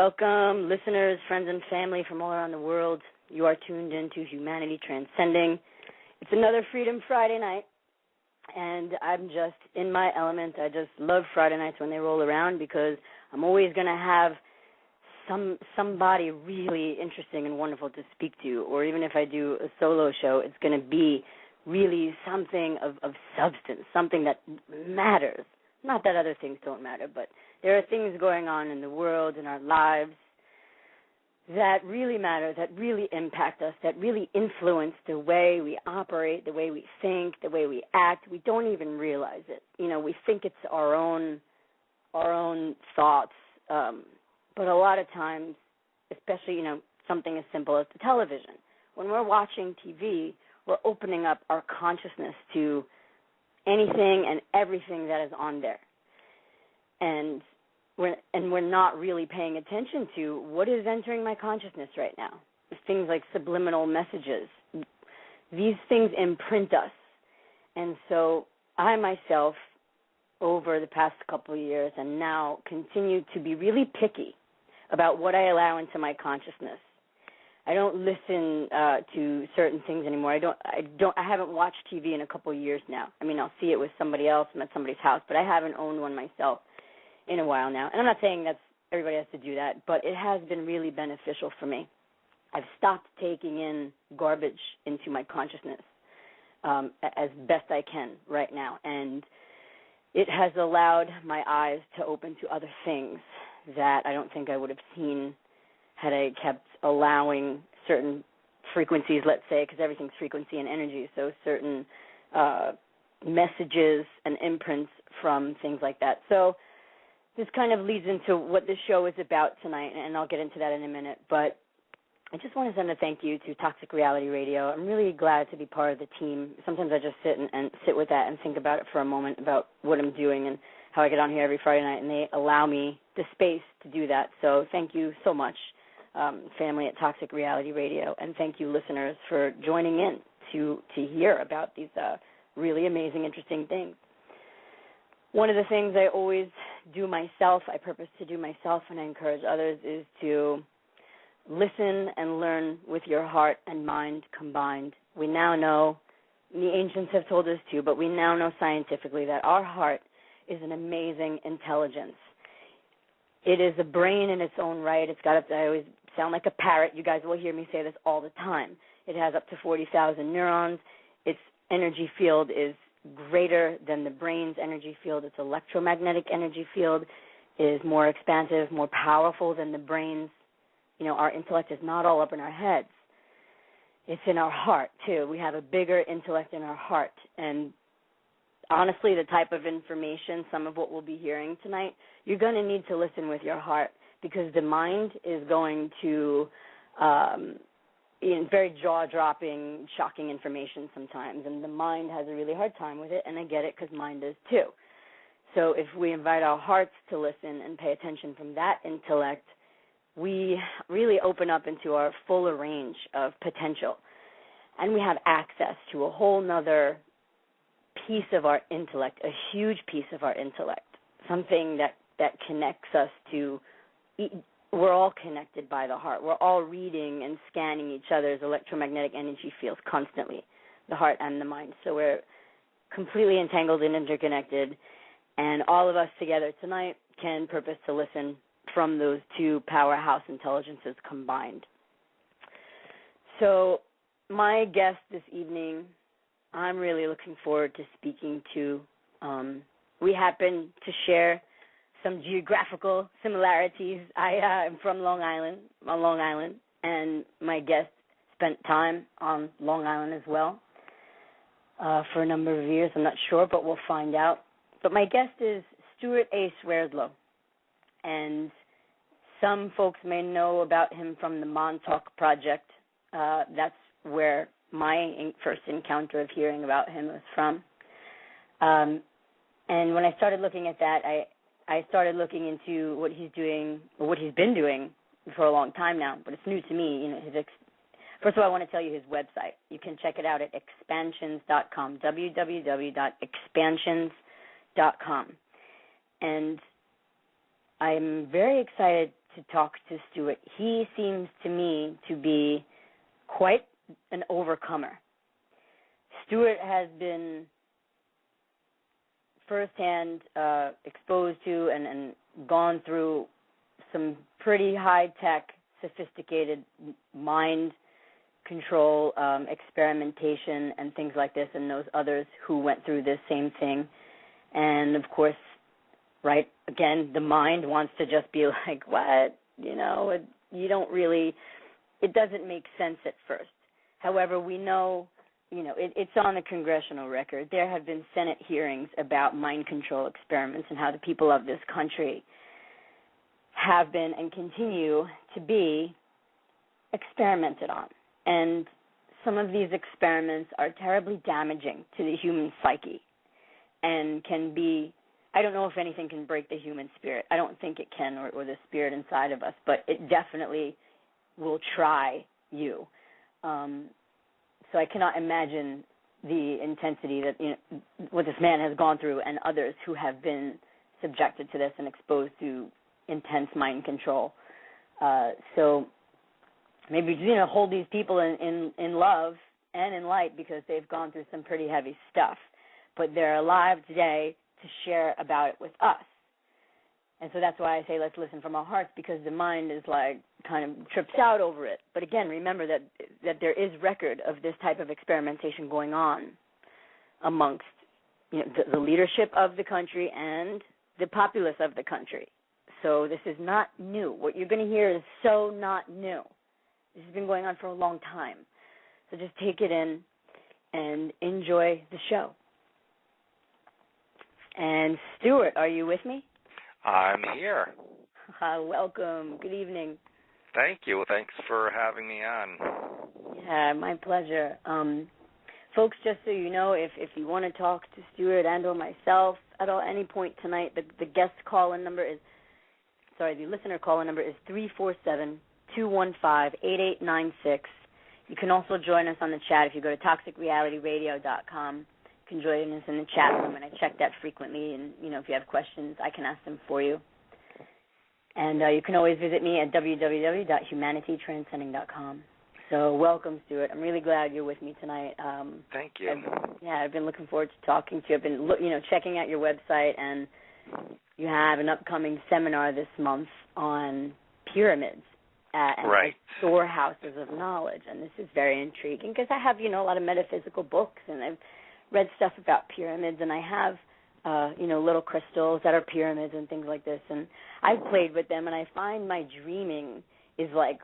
Welcome, listeners, friends, and family from all around the world. You are tuned into Humanity Transcending. It's another Freedom Friday night, and I'm just in my element. I just love Friday nights when they roll around because I'm always going to have somebody really interesting and wonderful to speak to, or even if I do a solo show, it's going to be really something of substance, something that matters. Not that other things don't matter, but there are things going on in the world, in our lives, that really matter, that really impact us, that really influence the way we operate, the way we think, the way we act. We don't even realize it. You know, we think it's our own thoughts, but a lot of times, especially, something as simple as the television, when we're watching TV, we're opening up our consciousness to anything and everything that is on there. And we're not really paying attention to what is entering my consciousness right now. Things like subliminal messages. These things imprint us. And so I myself, over the past couple of years, and now continue to be really picky about what I allow into my consciousness. I don't listen to certain things anymore. I haven't watched TV in a couple of years now. I mean, I'll see it with somebody else. I'm at somebody's house, but I haven't owned one myself in a while now. And I'm not saying that everybody has to do that, but it has been really beneficial for me. I've stopped taking in garbage into my consciousness as best I can right now, and it has allowed my eyes to open to other things that I don't think I would have seen had I kept allowing certain frequencies, let's say, because everything's frequency and energy, so certain messages and imprints from things like that. So this kind of leads into what this show is about tonight, and I'll get into that in a minute. But I just want to send a thank you to Toxic Reality Radio. I'm really glad to be part of the team. Sometimes I just sit with that and think about it for a moment, about what I'm doing and how I get on here every Friday night, and they allow me the space to do that. So thank you so much, family at Toxic Reality Radio, and thank you, listeners, for joining in to hear about these really amazing, interesting things. One of the things I always do myself, I purpose to do myself, and I encourage others, is to listen and learn with your heart and mind combined. We now know, the ancients have told us too, but we now know scientifically that our heart is an amazing intelligence. It is a brain in its own right. I always sound like a parrot. You guys will hear me say this all the time. It has up to 40,000 neurons. Its energy field is greater than the brain's energy field. Its electromagnetic energy field is more expansive, more powerful than the brain's. Our intellect is not all up in our heads. It's in our heart, too. We have a bigger intellect in our heart. And honestly, the type of information, some of what we'll be hearing tonight, you're going to need to listen with your heart, because the mind is going to very jaw-dropping, shocking information sometimes, and the mind has a really hard time with it, and I get it because mine does too. So if we invite our hearts to listen and pay attention from that intellect, we really open up into our fuller range of potential, and we have access to a whole nother piece of our intellect, a huge piece of our intellect, something that connects us to. We're all connected by the heart. We're all reading and scanning each other's electromagnetic energy fields constantly, the heart and the mind. So we're completely entangled and interconnected, and all of us together tonight can purpose to listen from those two powerhouse intelligences combined. So my guest this evening, I'm really looking forward to speaking to. We happen to share some geographical similarities. I am from Long Island, and my guest spent time on Long Island as well for a number of years. I'm not sure, but we'll find out. But my guest is Stewart A. Swerdlow, and some folks may know about him from the Montauk Project. That's where my first encounter of hearing about him was from. And when I started looking at that, I started looking into what he's doing, or what he's been doing for a long time now, but it's new to me. First of all, I want to tell you his website. You can check it out at expansions.com, www.expansions.com. And I'm very excited to talk to Stewart. He seems to me to be quite an overcomer. Stewart has been firsthand exposed to and gone through some pretty high-tech, sophisticated mind control, experimentation, and things like this, and knows others who went through this same thing. And, of course, right, again, the mind wants to just be like, what? You know, you don't really, it doesn't make sense at first. However, we know, you know, it's on the congressional record. There have been Senate hearings about mind control experiments and how the people of this country have been and continue to be experimented on. And some of these experiments are terribly damaging to the human psyche and can be, I don't know if anything can break the human spirit. I don't think it can, or the spirit inside of us, but it definitely will try you. So I cannot imagine the intensity that, you know, what this man has gone through and others who have been subjected to this and exposed to intense mind control. So maybe, you know, hold these people in love and in light, because they've gone through some pretty heavy stuff. But they're alive today to share about it with us. And so that's why I say let's listen from our hearts, because the mind is like kind of trips out over it. But again, remember that there is record of this type of experimentation going on amongst, you know, the leadership of the country and the populace of the country. So this is not new. What you're going to hear is so not new. This has been going on for a long time. So just take it in and enjoy the show. And Stewart, are you with me? I'm here. Welcome. Good evening. Thank you. Thanks for having me on. Yeah, my pleasure. Folks, just so you know, if you want to talk to Stewart and or myself at any point tonight, the guest call-in number is, the listener call-in number is 347-215-8896. You can also join us on the chat if you go to toxicrealityradio.com. You can join us in the chat room, and I check that frequently. And, you know, if you have questions, I can ask them for you. And you can always visit me at www.humanitytranscending.com. So welcome, Stewart. I'm really glad you're with me tonight. Thank you. I've been looking forward to talking to you. I've been, checking out your website, and you have an upcoming seminar this month on pyramids and right. storehouses of knowledge. And this is very intriguing because I have, a lot of metaphysical books, and I've read stuff about pyramids, and I have, little crystals that are pyramids and things like this. And I've played with them, and I find my dreaming is like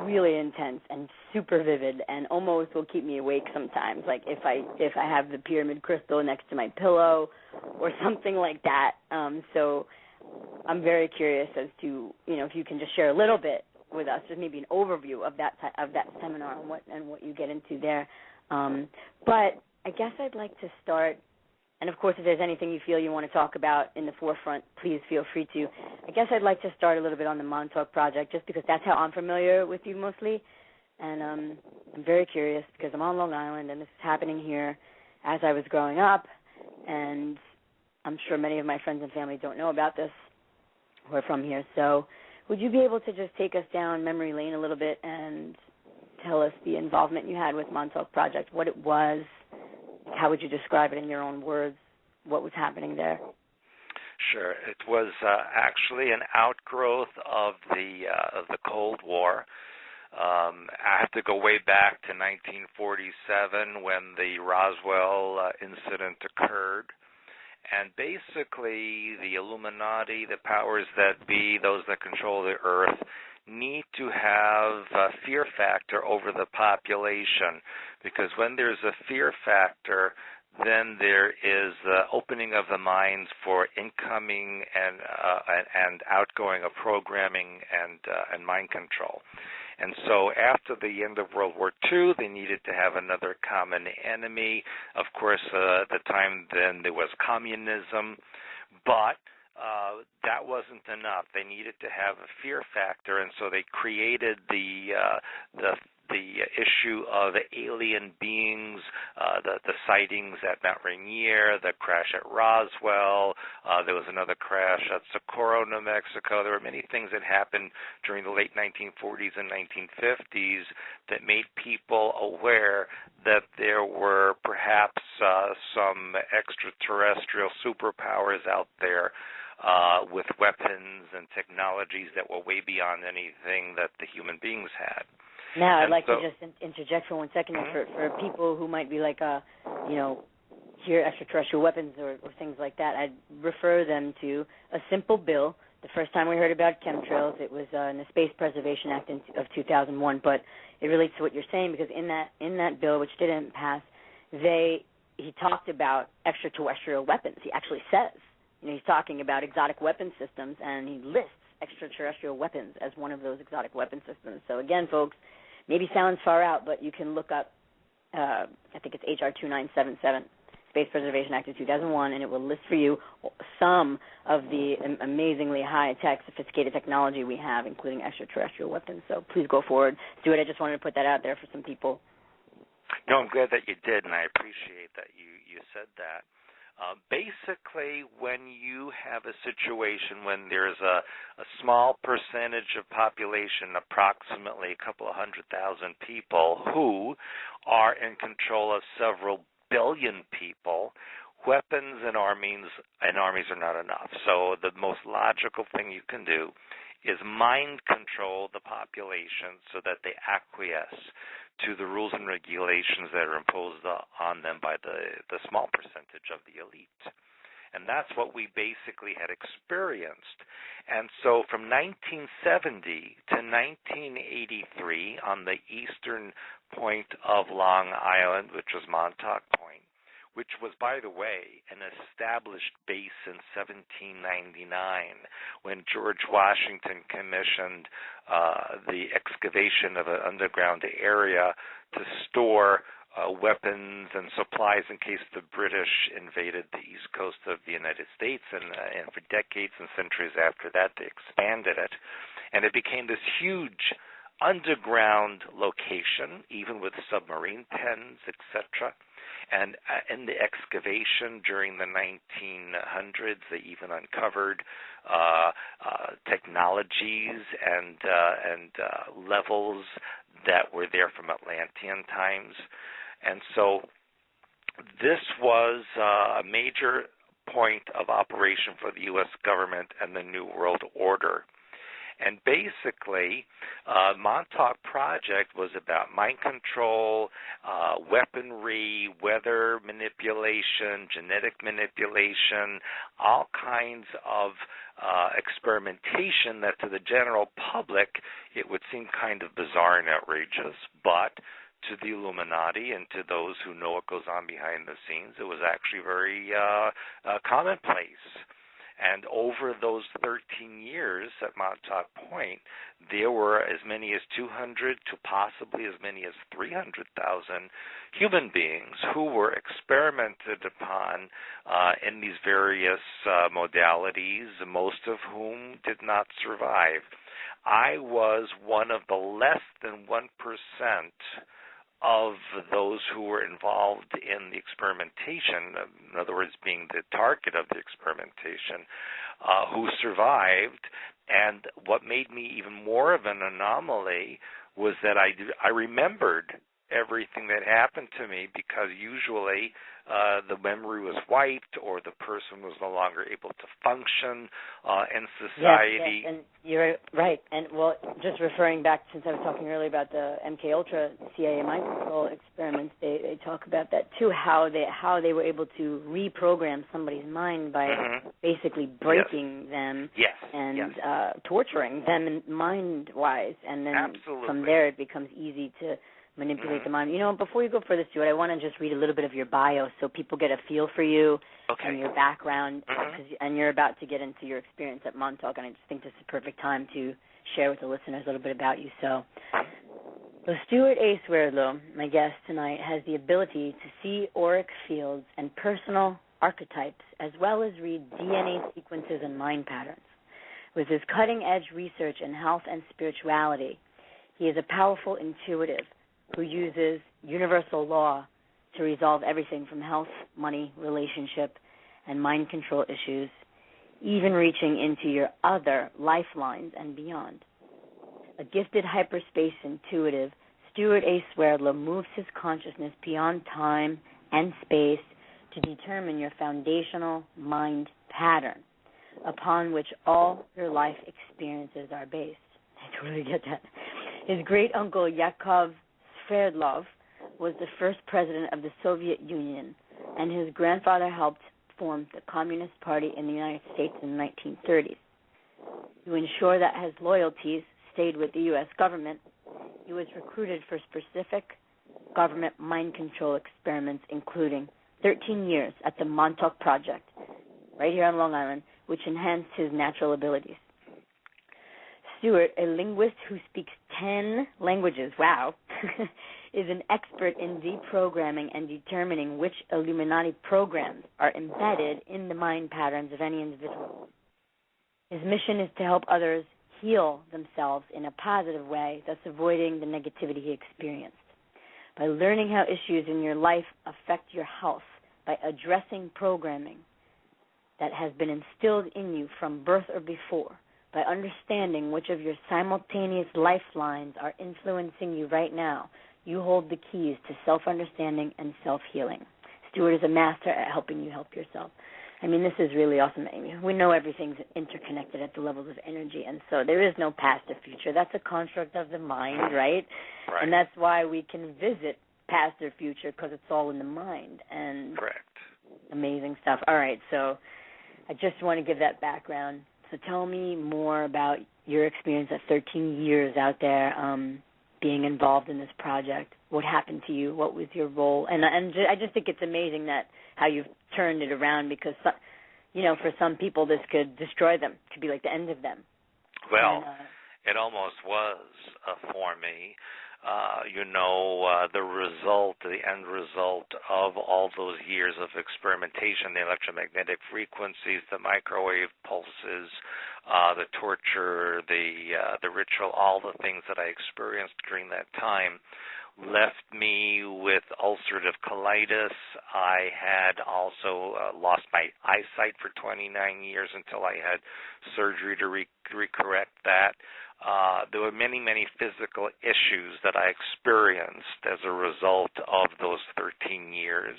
really intense and super vivid, and almost will keep me awake sometimes. Like if I have the pyramid crystal next to my pillow or something like that. So I'm very curious as to if you can just share a little bit with us, just maybe an overview of that seminar and what you get into there. But I guess I'd like to start. And, of course, if there's anything you feel you want to talk about in the forefront, please feel free to. I guess I'd like to start a little bit on the Montauk Project, just because that's how I'm familiar with you mostly. And I'm very curious because I'm on Long Island, and this is happening here as I was growing up. And I'm sure many of my friends and family don't know about this who are from here. So would you be able to just take us down memory lane a little bit and tell us the involvement you had with Montauk Project, what it was? How would you describe it in your own words? What was happening there? Sure. It was actually an outgrowth of the Cold War. I have to go way back to 1947 when the Roswell incident occurred. And basically, the Illuminati, the powers that be, those that control the Earth, need to have a fear factor over the population, because when there's a fear factor, then there is opening of the minds for incoming and outgoing of programming and mind control. And so after the end of World War II, they needed to have another common enemy. Of course, at the time then there was communism, but that wasn't enough. They needed to have a fear factor, and so they created the issue of alien beings, the sightings at Mount Rainier, the crash at Roswell. There was another crash at Socorro, New Mexico. There were many things that happened during the late 1940s and 1950s that made people aware that there were perhaps some extraterrestrial superpowers out there with weapons and technologies that were way beyond anything that the human beings had. Now, I'd like to just interject for 1 second for people who might be like, hear extraterrestrial weapons or things like that. I'd refer them to a simple bill. The first time we heard about chemtrails, it was in the Space Preservation Act of 2001. But it relates to what you're saying, because in that bill, which didn't pass, he talked about extraterrestrial weapons. He actually says, he's talking about exotic weapon systems, and he lists extraterrestrial weapons as one of those exotic weapon systems. So again, folks, maybe sounds far out, but you can look up, I think it's HR 2977, Space Preservation Act of 2001, and it will list for you some of the amazingly high-tech, sophisticated technology we have, including extraterrestrial weapons. So please go forward. Stewart, I just wanted to put that out there for some people. No, I'm glad that you did, and I appreciate that you said that. Basically, when you have a situation when there's a small percentage of population, approximately a couple of 100,000 people, who are in control of several billion people, weapons and armies are not enough. So the most logical thing you can do is mind control the population so that they acquiesce to the rules and regulations that are imposed on them by the small percentage of the elite. And that's what we basically had experienced. And so from 1970 to 1983, on the eastern point of Long Island, which was Montauk Point, which was, by the way, an established base in 1799 when George Washington commissioned the excavation of an underground area to store weapons and supplies in case the British invaded the east coast of the United States. And for decades and centuries after that, they expanded it. And it became this huge underground location, even with submarine pens, etc. And in the excavation during the 1900s, they even uncovered technologies and levels that were there from Atlantean times. And so this was a major point of operation for the U.S. government and the New World Order. And basically, Montauk Project was about mind control, weaponry, weather manipulation, genetic manipulation, all kinds of experimentation that to the general public it would seem kind of bizarre and outrageous, but to the Illuminati and to those who know what goes on behind the scenes, it was actually very commonplace. And over those 13 years at Montauk Point, there were as many as 200 to possibly as many as 300,000 human beings who were experimented upon in these various modalities, most of whom did not survive. I was one of the less than 1% of those who were involved in the experimentation, in other words, being the target of the experimentation, who survived. And what made me even more of an anomaly was that I remembered everything that happened to me, because usually the memory was wiped or the person was no longer able to function in society. Yes, and you're right. And, well, just referring back, since I was talking earlier about the MKUltra CIA mind control experiments, they talk about that too, how they were able to reprogram somebody's mind by basically breaking them and torturing them mind-wise. And then from there it becomes easy to manipulate the mind. You know, before you go further, Stuart, I want to just read a little bit of your bio so people get a feel for you and your background, and you're about to get into your experience at Montauk, and I just think this is the perfect time to share with the listeners a little bit about you. So Stewart A. Swerdlow, my guest tonight, has the ability to see auric fields and personal archetypes, as well as read DNA sequences and mind patterns. With his cutting-edge research in health and spirituality, He is a powerful intuitive who uses universal law to resolve everything from health, money, relationship, and mind control issues, even reaching into your other lifelines and beyond. A gifted hyperspace intuitive, Stewart A. Swerdlow moves his consciousness beyond time and space to determine your foundational mind pattern upon which all your life experiences are based. I totally get that. His great-uncle Yakov Sverdlov was the first president of the Soviet Union, and his grandfather helped form the Communist Party in the United States in the 1930s. To ensure that his loyalties stayed with the U.S. government, he was recruited for specific government mind control experiments, including 13 years at the Montauk Project, right here on Long Island, which enhanced his natural abilities. Stewart, a linguist who speaks 10 languages, wow, is an expert in deprogramming and determining which Illuminati programs are embedded in the mind patterns of any individual. His mission is to help others heal themselves in a positive way, thus avoiding the negativity he experienced. By learning how issues in your life affect your health, by addressing programming that has been instilled in you from birth or before, by understanding which of your simultaneous lifelines are influencing you right now, you hold the keys to self-understanding and self-healing. Stewart is a master at helping you help yourself. I mean, this is really awesome, Amy. We know everything's interconnected at the levels of energy, and so there is no past or future. That's a construct of the mind, right? And that's why we can visit past or future, because it's all in the mind. And correct. Amazing stuff. All right, so I just want to give that background. So tell me more about your experience at 13 years out there being involved in this project. What happened to you? What was your role? And I just think it's amazing that how you've turned it around, because, you know, for some people this could destroy them. It could be like the end of them. Well, it almost was for me. The end result of all those years of experimentation, the electromagnetic frequencies, the microwave pulses, the torture, the ritual, all the things that I experienced during that time left me with ulcerative colitis. I had also lost my eyesight for 29 years until I had surgery to recorrect that. There were many, many physical issues that I experienced as a result of those 13 years.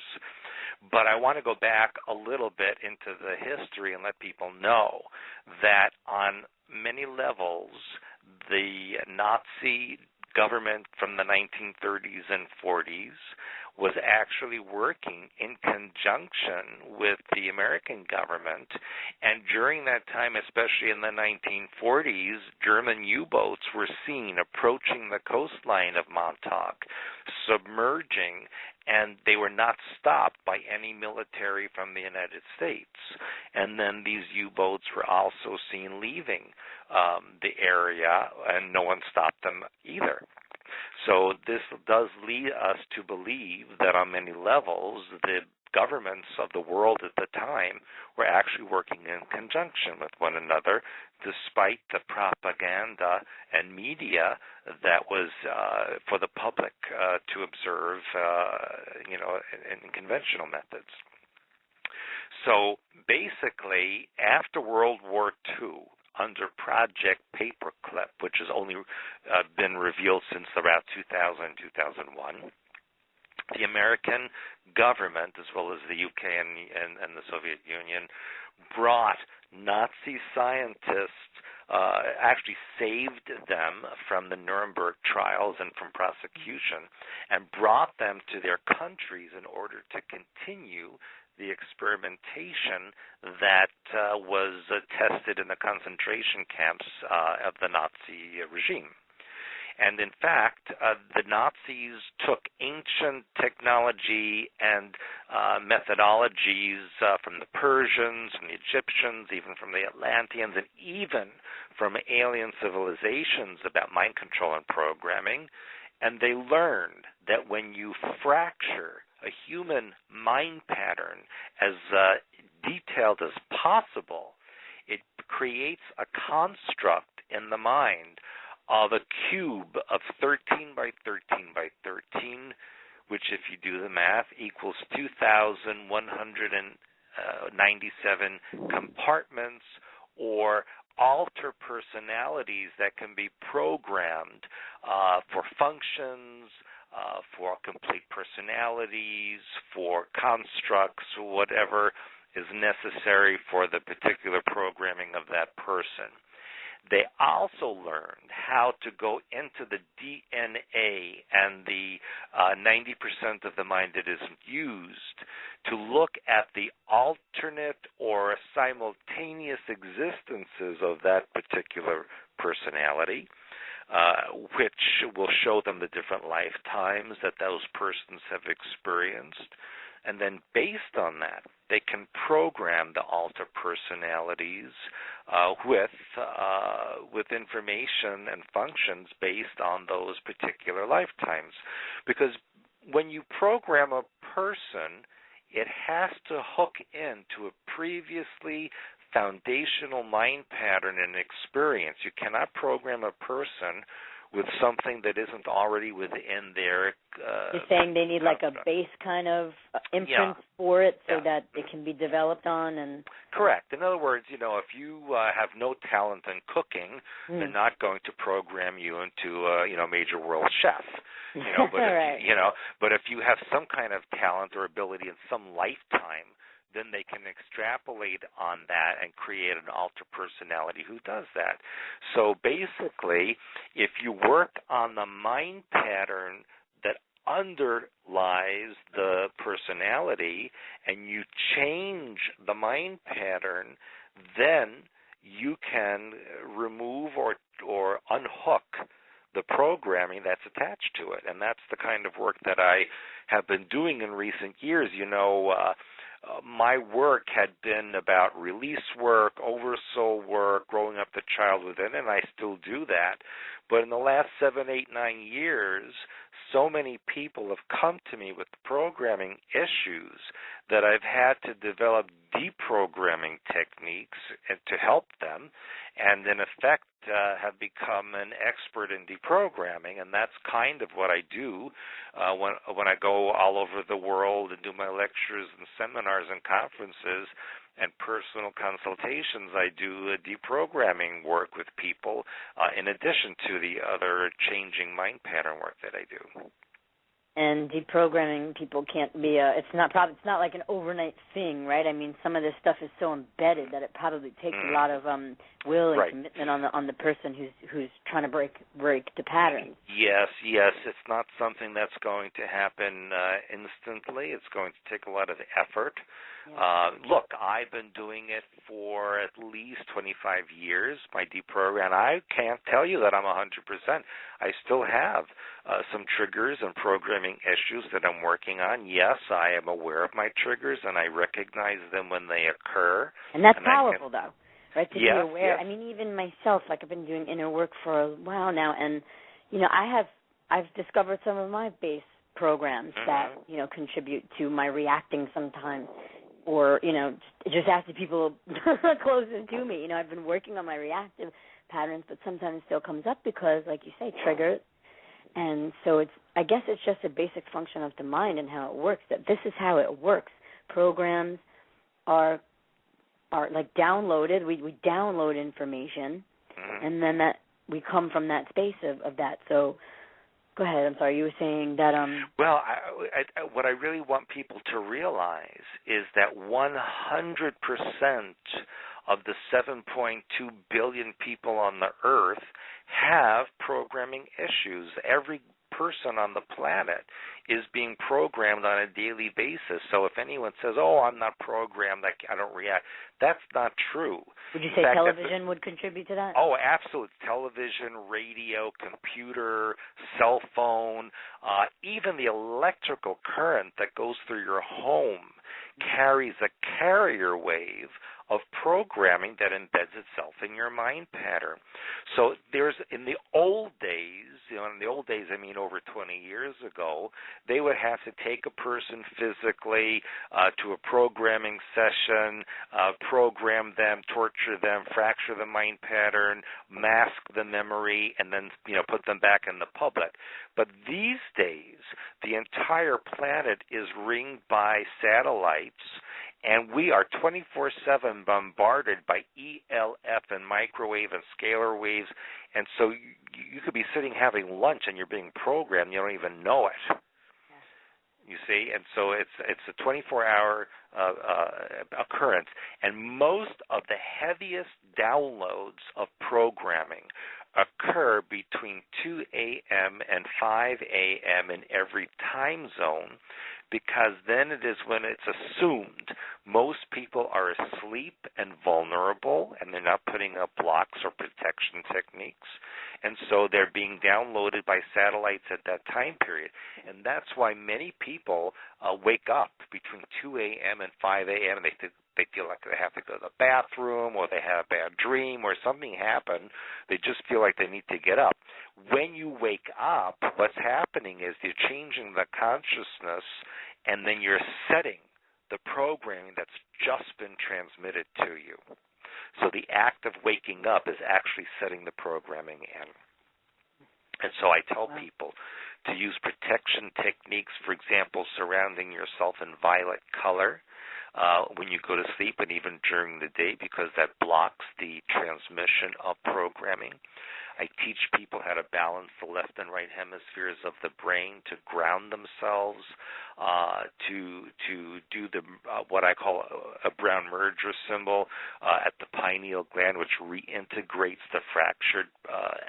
But I want to go back a little bit into the history and let people know that on many levels, the Nazi government from the 1930s and 40s was actually working in conjunction with the American government. And during that time, especially in the 1940s, German U-boats were seen approaching the coastline of Montauk, submerging, and they were not stopped by any military from the United States. And then these U-boats were also seen leaving the area, and no one stopped them either. So this does lead us to believe that on many levels, the governments of the world at the time were actually working in conjunction with one another, despite the propaganda and media that was for the public to observe, in conventional methods. So basically, after World War II, under Project Paperclip, which has only been revealed since around 2000-2001, the American government, as well as the UK and the Soviet Union, brought Nazi scientists, actually saved them from the Nuremberg trials and from prosecution, and brought them to their countries in order to continue the experimentation that was tested in the concentration camps of the Nazi regime. And in fact, the Nazis took ancient technology and methodologies from the Persians, from the Egyptians, even from the Atlanteans, and even from alien civilizations about mind control and programming, and they learned that when you fracture a human mind pattern as detailed as possible, it creates a construct in the mind of a cube of 13 by 13 by 13, which, if you do the math, equals 2,197 compartments or alter personalities that can be programmed for functions, for complete personalities, for constructs, whatever is necessary for the particular programming of that person. They also learned how to go into the DNA and the 90% of the mind that isn't used to look at the alternate or simultaneous existences of that particular personality, which will show them the different lifetimes that those persons have experienced. And then based on that, they can program the alter personalities with information and functions based on those particular lifetimes. Because when you program a person, it has to hook into a previously foundational mind pattern and experience. You cannot program a person with something that isn't already within their... You're saying they need like a base kind of imprint for it so that it can be developed on and... Correct. In other words, if you have no talent in cooking, they're not going to program you into a major world chef. But right. But if you have some kind of talent or ability in some lifetime, then they can extrapolate on that and create an alter personality who does that. So basically, if you work on the mind pattern that underlies the personality and you change the mind pattern, then you can remove or unhook the programming that's attached to it. And that's the kind of work that I have been doing in recent years. My work had been about release work, oversoul work, growing up the child within, and I still do that. But in the last 7, 8, 9 years, so many people have come to me with programming issues that I've had to develop deprogramming techniques to help them, and in effect have become an expert in deprogramming, and that's kind of what I do when I go all over the world and do my lectures and seminars and conferences and personal consultations. I do deprogramming work with people in addition to the other changing mind pattern work that I do. And deprogramming people can't be it's not like an overnight thing, right? I mean, some of this stuff is so embedded that it probably takes a lot of will and commitment on the person who's trying to break the patterns. Yes, it's not something that's going to happen instantly. It's going to take a lot of effort. Yeah. Look, I've been doing it for at least 25 years, my deprogram. I can't tell you that I'm 100%. I still have some triggers and programming issues that I'm working on. Yes, I am aware of my triggers, and I recognize them when they occur. And that's powerful, though, right, to be aware. Yes. I mean, even myself, like I've been doing inner work for a while now, and, I've discovered some of my base programs that, contribute to my reacting sometimes. Or, just ask the people closest to me. I've been working on my reactive patterns, but sometimes it still comes up because, like you say, triggers. And so I guess it's just a basic function of the mind and how it works, that this is how it works. Programs are like downloaded. We download information, and then that we come from that space of that. So go ahead. I'm sorry. You were saying that. Well, what I really want people to realize is that 100% of the 7.2 billion people on the earth have programming issues. Every person on the planet is being programmed on a daily basis. So if anyone says, "Oh, I'm not programmed, I don't react," that's not true. Would you say television would contribute to that? Oh, absolutely. Television, radio, computer, cell phone, even the electrical current that goes through your home carries a carrier wave of programming that embeds itself in your mind pattern. So there's, in the old days, in the old days I mean over 20 years ago, they would have to take a person physically to a programming session, program them, torture them, fracture the mind pattern, mask the memory, and then put them back in the public. But these days, the entire planet is ringed by satellites, and we are 24/7 bombarded by ELF and microwave and scalar waves, and so you could be sitting having lunch and you're being programmed, you don't even know it. You see, and so it's a 24-hour occurrence, and most of the heaviest downloads of programming occur between 2 a.m. and 5 a.m. in every time zone, because then it is when it's assumed most people are asleep and vulnerable, and they're not putting up blocks or protection techniques, and so they're being downloaded by satellites at that time period. And that's why many people wake up between 2 a.m. and 5 a.m. and they feel like they have to go to the bathroom, or they have a bad dream, or something happened. They just feel like they need to get up. When you wake up, what's happening is you're changing the consciousness, and then you're setting the programming that's just been transmitted to you. So the act of waking up is actually setting the programming in. And so I tell people to use protection techniques, for example, surrounding yourself in violet color when you go to sleep and even during the day, because that blocks the transmission of programming. I teach people how to balance the left and right hemispheres of the brain to ground themselves, to do the what I call a brown merger symbol at the pineal gland, which reintegrates the fractured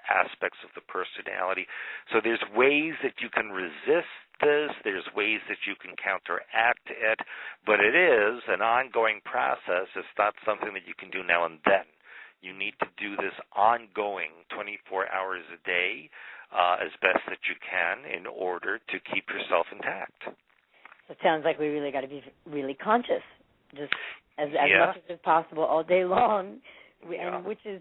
aspects of the personality. So there's ways that you can resist this, there's ways that you can counteract it, but it is an ongoing process. It's not something that you can do now and then. You need to do this ongoing 24 hours a day as best that you can in order to keep yourself intact. So it sounds like we really got to be really conscious, just as much as possible all day long, and which is,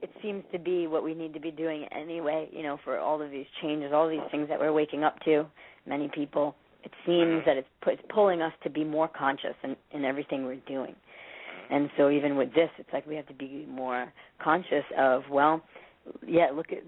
it seems to be what we need to be doing anyway, for all of these changes, all these things that we're waking up to, many people. It seems that it's pulling us to be more conscious in everything we're doing. And so even with this, it's like we have to be more conscious of, look,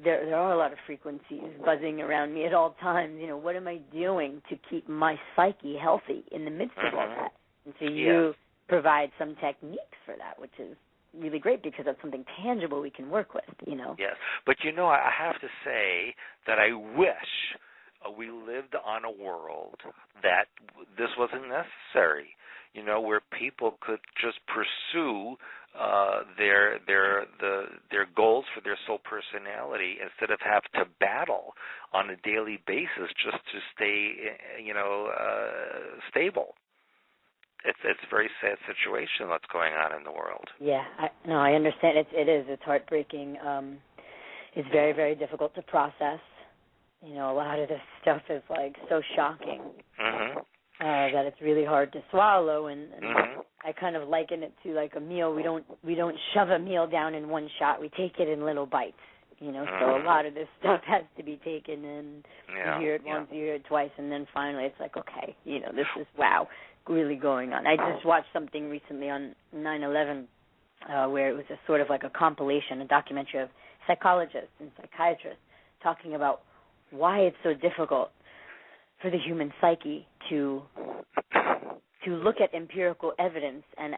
there are a lot of frequencies buzzing around me at all times. What am I doing to keep my psyche healthy in the midst of all that? And so you provide some techniques for that, which is really great because that's something tangible we can work with, Yes, but I have to say that I wish we lived on a world that this wasn't necessary. Where people could just pursue their goals for their soul personality instead of have to battle on a daily basis just to stay, stable. It's a very sad situation that's going on in the world. Yeah, I understand. It is. It's heartbreaking. It's very, very difficult to process. A lot of this stuff is like so shocking. Mm-hmm. That it's really hard to swallow, and I kind of liken it to like a meal. We don't shove a meal down in one shot. We take it in little bites, So a lot of this stuff has to be taken in. You hear it once, you hear it twice, and then finally it's like, okay, this is really going on. I just watched something recently on 9/11 where it was a sort of like a compilation, a documentary of psychologists and psychiatrists talking about why it's so difficult for the human psyche to look at empirical evidence and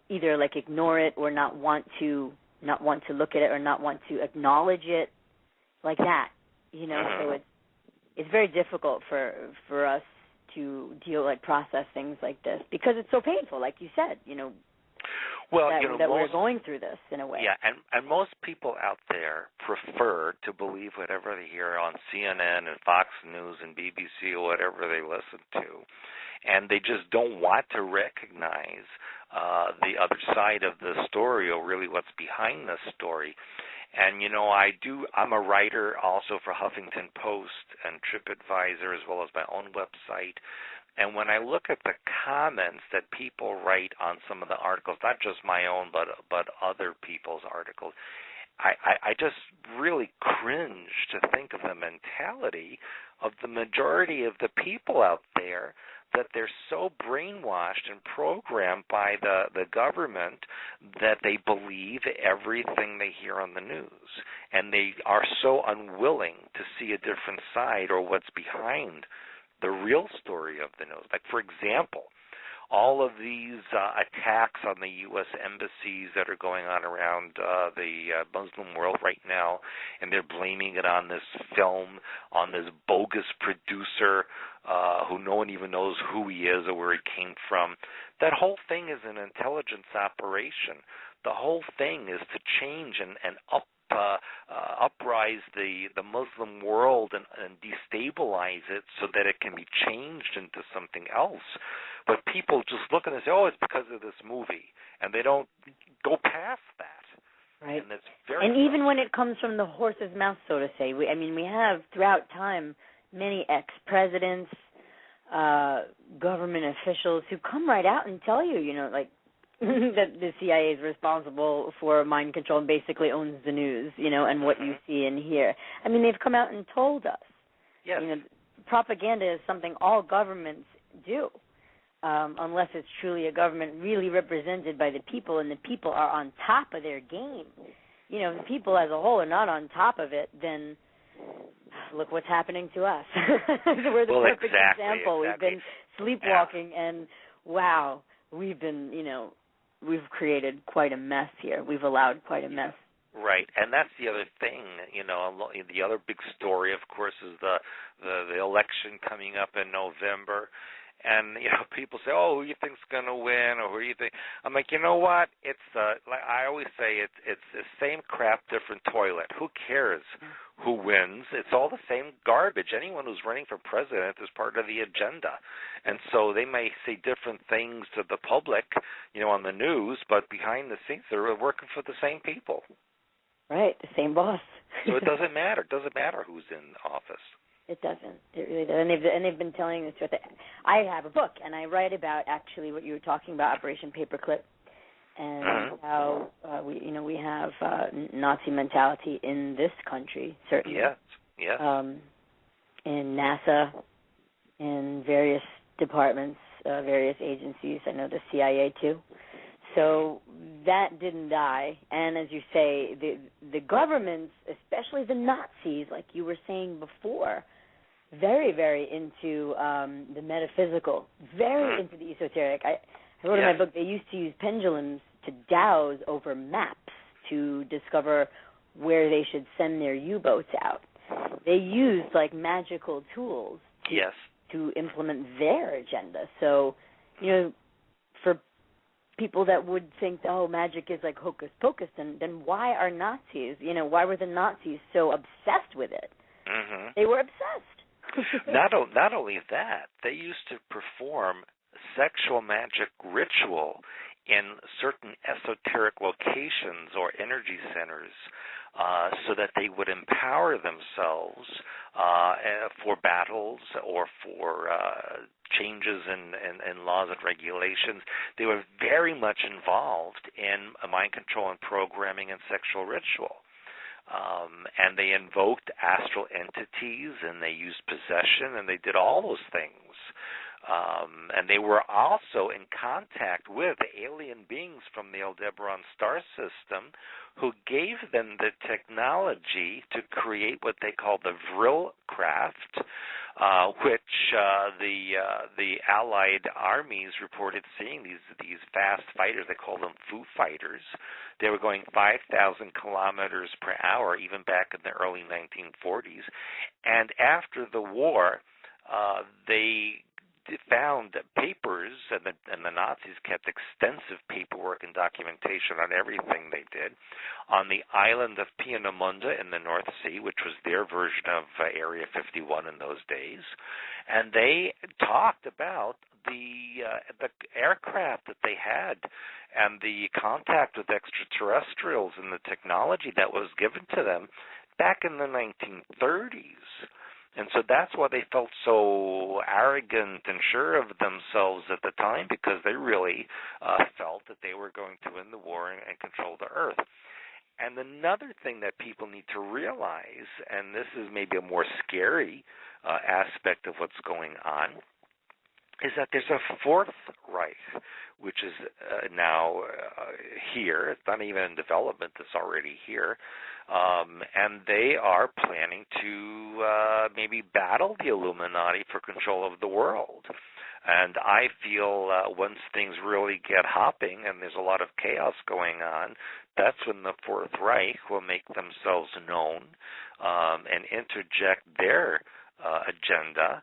either like ignore it or not want to look at it or not want to acknowledge it like that. So it's very difficult for us to process things like this because it's so painful, like you said. That we're going through this in a way. Yeah, and most people out there prefer to believe whatever they hear on CNN and Fox News and BBC or whatever they listen to, and they just don't want to recognize the other side of the story or really what's behind the story. And, I'm a writer also for Huffington Post and TripAdvisor as well as my own website. And when I look at the comments that people write on some of the articles, not just my own, but other people's articles, I just really cringe to think of the mentality of the majority of the people out there, that they're so brainwashed and programmed by the government that they believe everything they hear on the news. And they are so unwilling to see a different side or what's behind the real story of the news. Like, for example, all of these attacks on the U.S. embassies that are going on around the Muslim world right now, and they're blaming it on this film, on this bogus producer who no one even knows who he is or where he came from. That whole thing is an intelligence operation. The whole thing is to change and uprise the Muslim world and destabilize it so that it can be changed into something else. But people just look and say, oh, it's because of this movie, and they don't go past that. Right. And it's very and even when it comes from the horse's mouth, so to say, we have throughout time many ex-presidents, government officials who come right out and tell you, like, that the CIA is responsible for mind control and basically owns the news, and what you see and hear. They've come out and told us. Yes. Propaganda is something all governments do, unless it's truly a government really represented by the people, and the people are on top of their game. If the people as a whole are not on top of it, then look what's happening to us. We're the perfect example. Exactly. We've been sleepwalking, and wow, we've been, we've created quite a mess here. We've allowed quite a mess. Right, and that's the other thing. The other big story, of course, is the election coming up in November. And people say, "Oh, who you think's going to win?" Or who you think? I'm like, you know what? It's like I always say, it's the same crap, different toilet. Who cares who wins? It's all the same garbage. Anyone who's running for president is part of the agenda, and so they may say different things to the public, on the news, but behind the scenes, they're working for the same people. Right, the same boss. So it doesn't matter. It doesn't matter who's in office. It doesn't. It really doesn't. And they've been telling the truth. I have a book, and I write about actually what you were talking about, Operation Paperclip, and how we have Nazi mentality in this country, certainly. Yes. In NASA, in various departments, various agencies. I know the CIA too. So that didn't die. And as you say, the governments, especially the Nazis, like you were saying before, very, very into the metaphysical, very into the esoteric. I wrote in my book, they used to use pendulums to dowse over maps to discover where they should send their U-boats out. They used like magical tools to implement their agenda. So, for people that would think, oh, magic is like hocus pocus, then why are Nazis, why were the Nazis so obsessed with it? They were obsessed. Not only that, they used to perform sexual magic ritual in certain esoteric locations or energy centers so that they would empower themselves for battles or for changes in laws and regulations. They were very much involved in mind control and programming and sexual ritual. And they invoked astral entities, and they used possession, and they did all those things. And they were also in contact with alien beings from the Aldebaran star system who gave them the technology to create what they call the Vril craft, which the Allied armies reported seeing these fast fighters. They call them Foo Fighters. They were going 5,000 kilometers per hour, even back in the early 1940s. And after the war, they found papers, and the Nazis kept extensive paperwork and documentation on everything they did, on the island of Peenemünde in the North Sea, which was their version of Area 51 in those days. And they talked about the aircraft that they had and the contact with extraterrestrials and the technology that was given to them back in the 1930s. And so that's why they felt so arrogant and sure of themselves at the time, because they really felt that they were going to win the war and control the earth. And another thing that people need to realize, and this is maybe a more scary aspect of what's going on, is that there's a fourth Reich, which is now here. It's not even in development. It's already here. And they are planning to maybe battle the Illuminati for control of the world. And I feel once things really get hopping and there's a lot of chaos going on, that's when the Fourth Reich will make themselves known and interject their agenda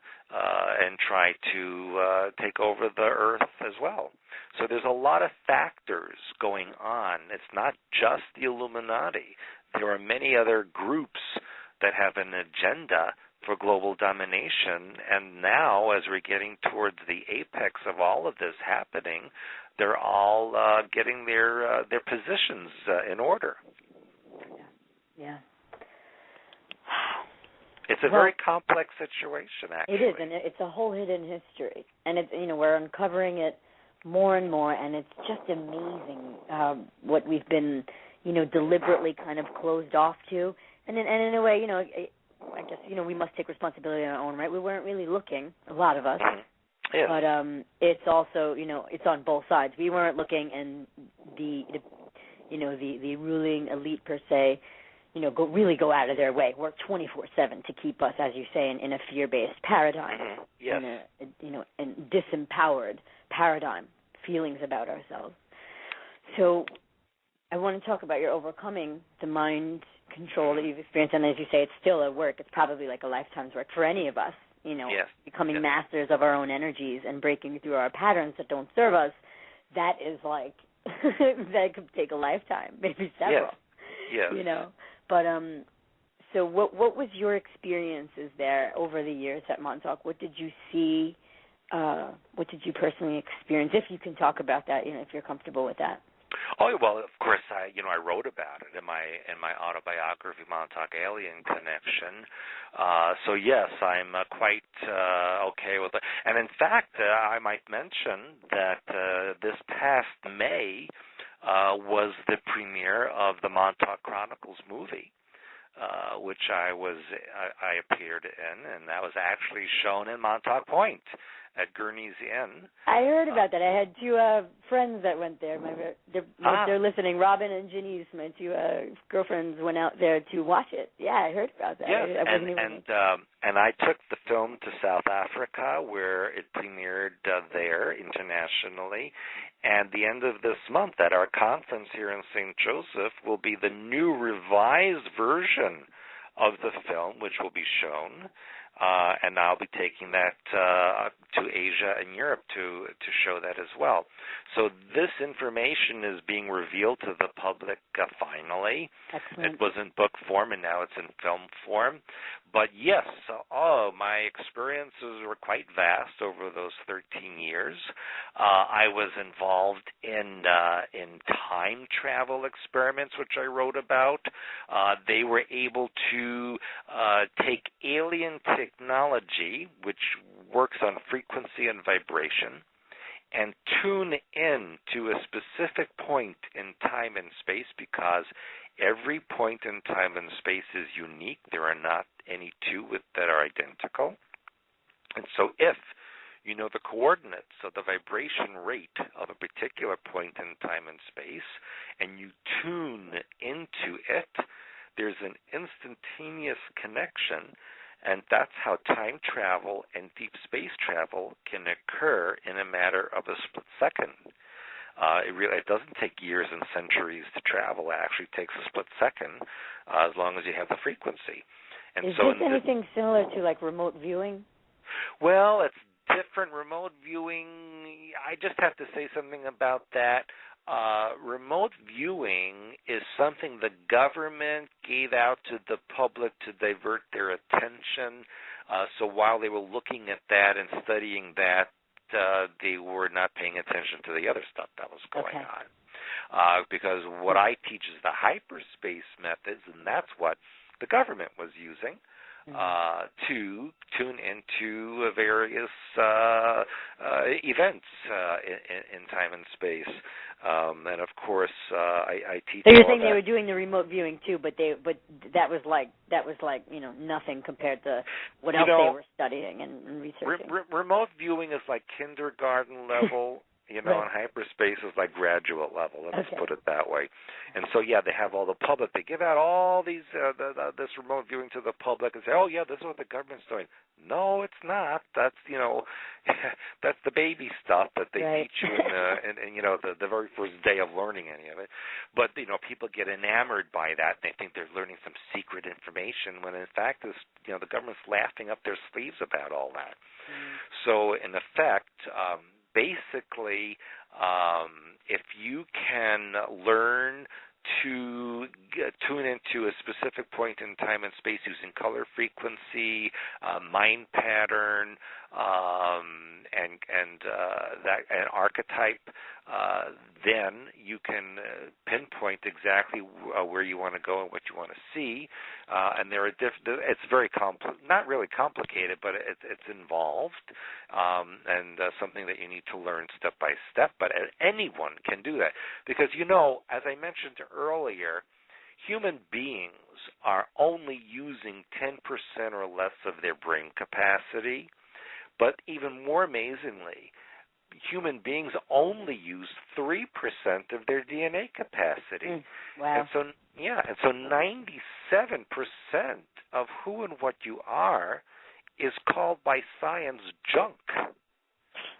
and try to take over the earth as well. So there's a lot of factors going on. It's not just the Illuminati. There are many other groups that have an agenda for global domination, and now as we're getting towards the apex of all of this happening, they're all getting their positions in order. Yeah. It's a very complex situation, actually. It is, and it's a whole hidden history, and it's, we're uncovering it more and more, and it's just amazing what we've been, deliberately kind of closed off to, and in a way, I guess, we must take responsibility on our own, right? We weren't really looking, a lot of us. Yes. But it's also, it's on both sides. We weren't looking, and the ruling elite per se, go out of their way, work 24/7 to keep us, as you say, in a fear-based paradigm, yes, in a disempowered paradigm, feelings about ourselves. So I want to talk about your overcoming the mind control that you've experienced, and as you say, it's still a work. It's probably like a lifetime's work for any of us, yes. becoming masters of our own energies and breaking through our patterns that don't serve us. That is like, that could take a lifetime, maybe several. Yes. But so what was your experiences there over the years at Montauk? What did you see? What did you personally experience? If you can talk about that, if you're comfortable with that. Oh, well, of course, I wrote about it in my autobiography, Montauk Alien Connection. So yes, I'm quite okay with it. And in fact, I might mention that this past May was the premiere of the Montauk Chronicles movie, which I appeared in, and that was actually shown in Montauk Point at Gurney's Inn. I heard about that. I had two friends that went there. They're listening. Robin and Janice, my two girlfriends, went out there to watch it. Yeah, I heard about that. Yes, and I took the film to South Africa, where it premiered there internationally. And the end of this month, at our conference here in St. Joseph, will be the new revised version of the film, which will be shown. And I'll be taking that to Asia and Europe to show that as well. So this information is being revealed to the public finally. Excellent. It was in book form, and now it's in film form. But yes, my experiences were quite vast over those 13 years. I was involved in time travel experiments, which I wrote about. They were able to take alien technology, which works on frequency and vibration, and tune in to a specific point in time and space, because every point in time and space is unique. There are not any two that are identical. And so if you know the coordinates of the vibration rate of a particular point in time and space, and you tune into it, there's an instantaneous connection, and that's how time travel and deep space travel can occur in a matter of a split second. It doesn't take years and centuries to travel. It actually takes a split second, as long as you have the frequency. And is this anything similar to like remote viewing? Well, it's different. Remote viewing, I just have to say something about that. Remote viewing is something the government gave out to the public to divert their attention. So while they were looking at that and studying that, they were not paying attention to the other stuff that was going on. Because what I teach is the hyperspace methods, and that's what the government was using. to tune into various events in time and space. And of course, I teach. So you're saying they were doing the remote viewing too, but that was like nothing compared to what else they were studying and researching. Remote viewing is like kindergarten level. Right. And hyperspace is like graduate level. Let's put it that way. And so, they have all the public. They give out all these this remote viewing to the public and say, "Oh, yeah, this is what the government's doing." No, it's not. That's that's the baby stuff that they teach you in the very first day of learning any of it. But people get enamored by that. And they think they're learning some secret information when in fact this the government's laughing up their sleeves about all that. So in effect. Basically, if you can learn to tune into a specific point in time and space using color frequency, mind pattern, and archetype, then you can pinpoint exactly where you want to go and what you want to see. And there are it's very not really complicated, but it's involved, and something that you need to learn step by step. But anyone can do that because as I mentioned earlier, human beings are only using 10% or less of their brain capacity. But even more amazingly, human beings only use 3% of their DNA capacity. Wow. And so 97% of who and what you are is called by science junk.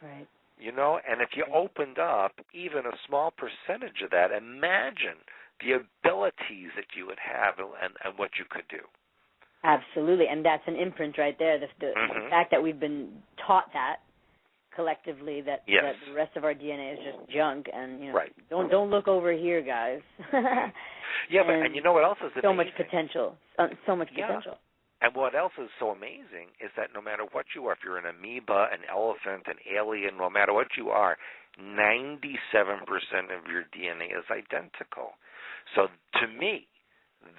Right. And if you opened up even a small percentage of that, imagine the abilities that you would have and what you could do. Absolutely, and that's an imprint right there. The fact that we've been taught that collectively, that the rest of our DNA is just junk, and don't look over here, guys. And you know what else is amazing? So much potential. And what else is so amazing is that no matter what you are, if you're an amoeba, an elephant, an alien, no matter what you are, 97% of your DNA is identical. So to me,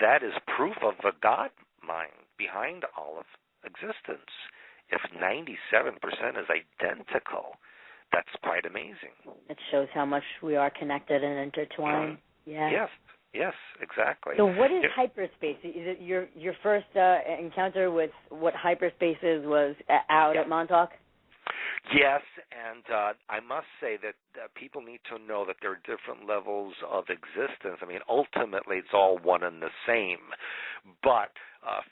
that is proof of the God mind behind all of existence. If 97% is identical, that's quite amazing. It shows how much we are connected and intertwined. Yes, exactly. So what is hyperspace? Is it your first encounter with what hyperspace is was out at Montauk? Yes, and I must say that people need to know that there are different levels of existence. I mean, ultimately, it's all one and the same. But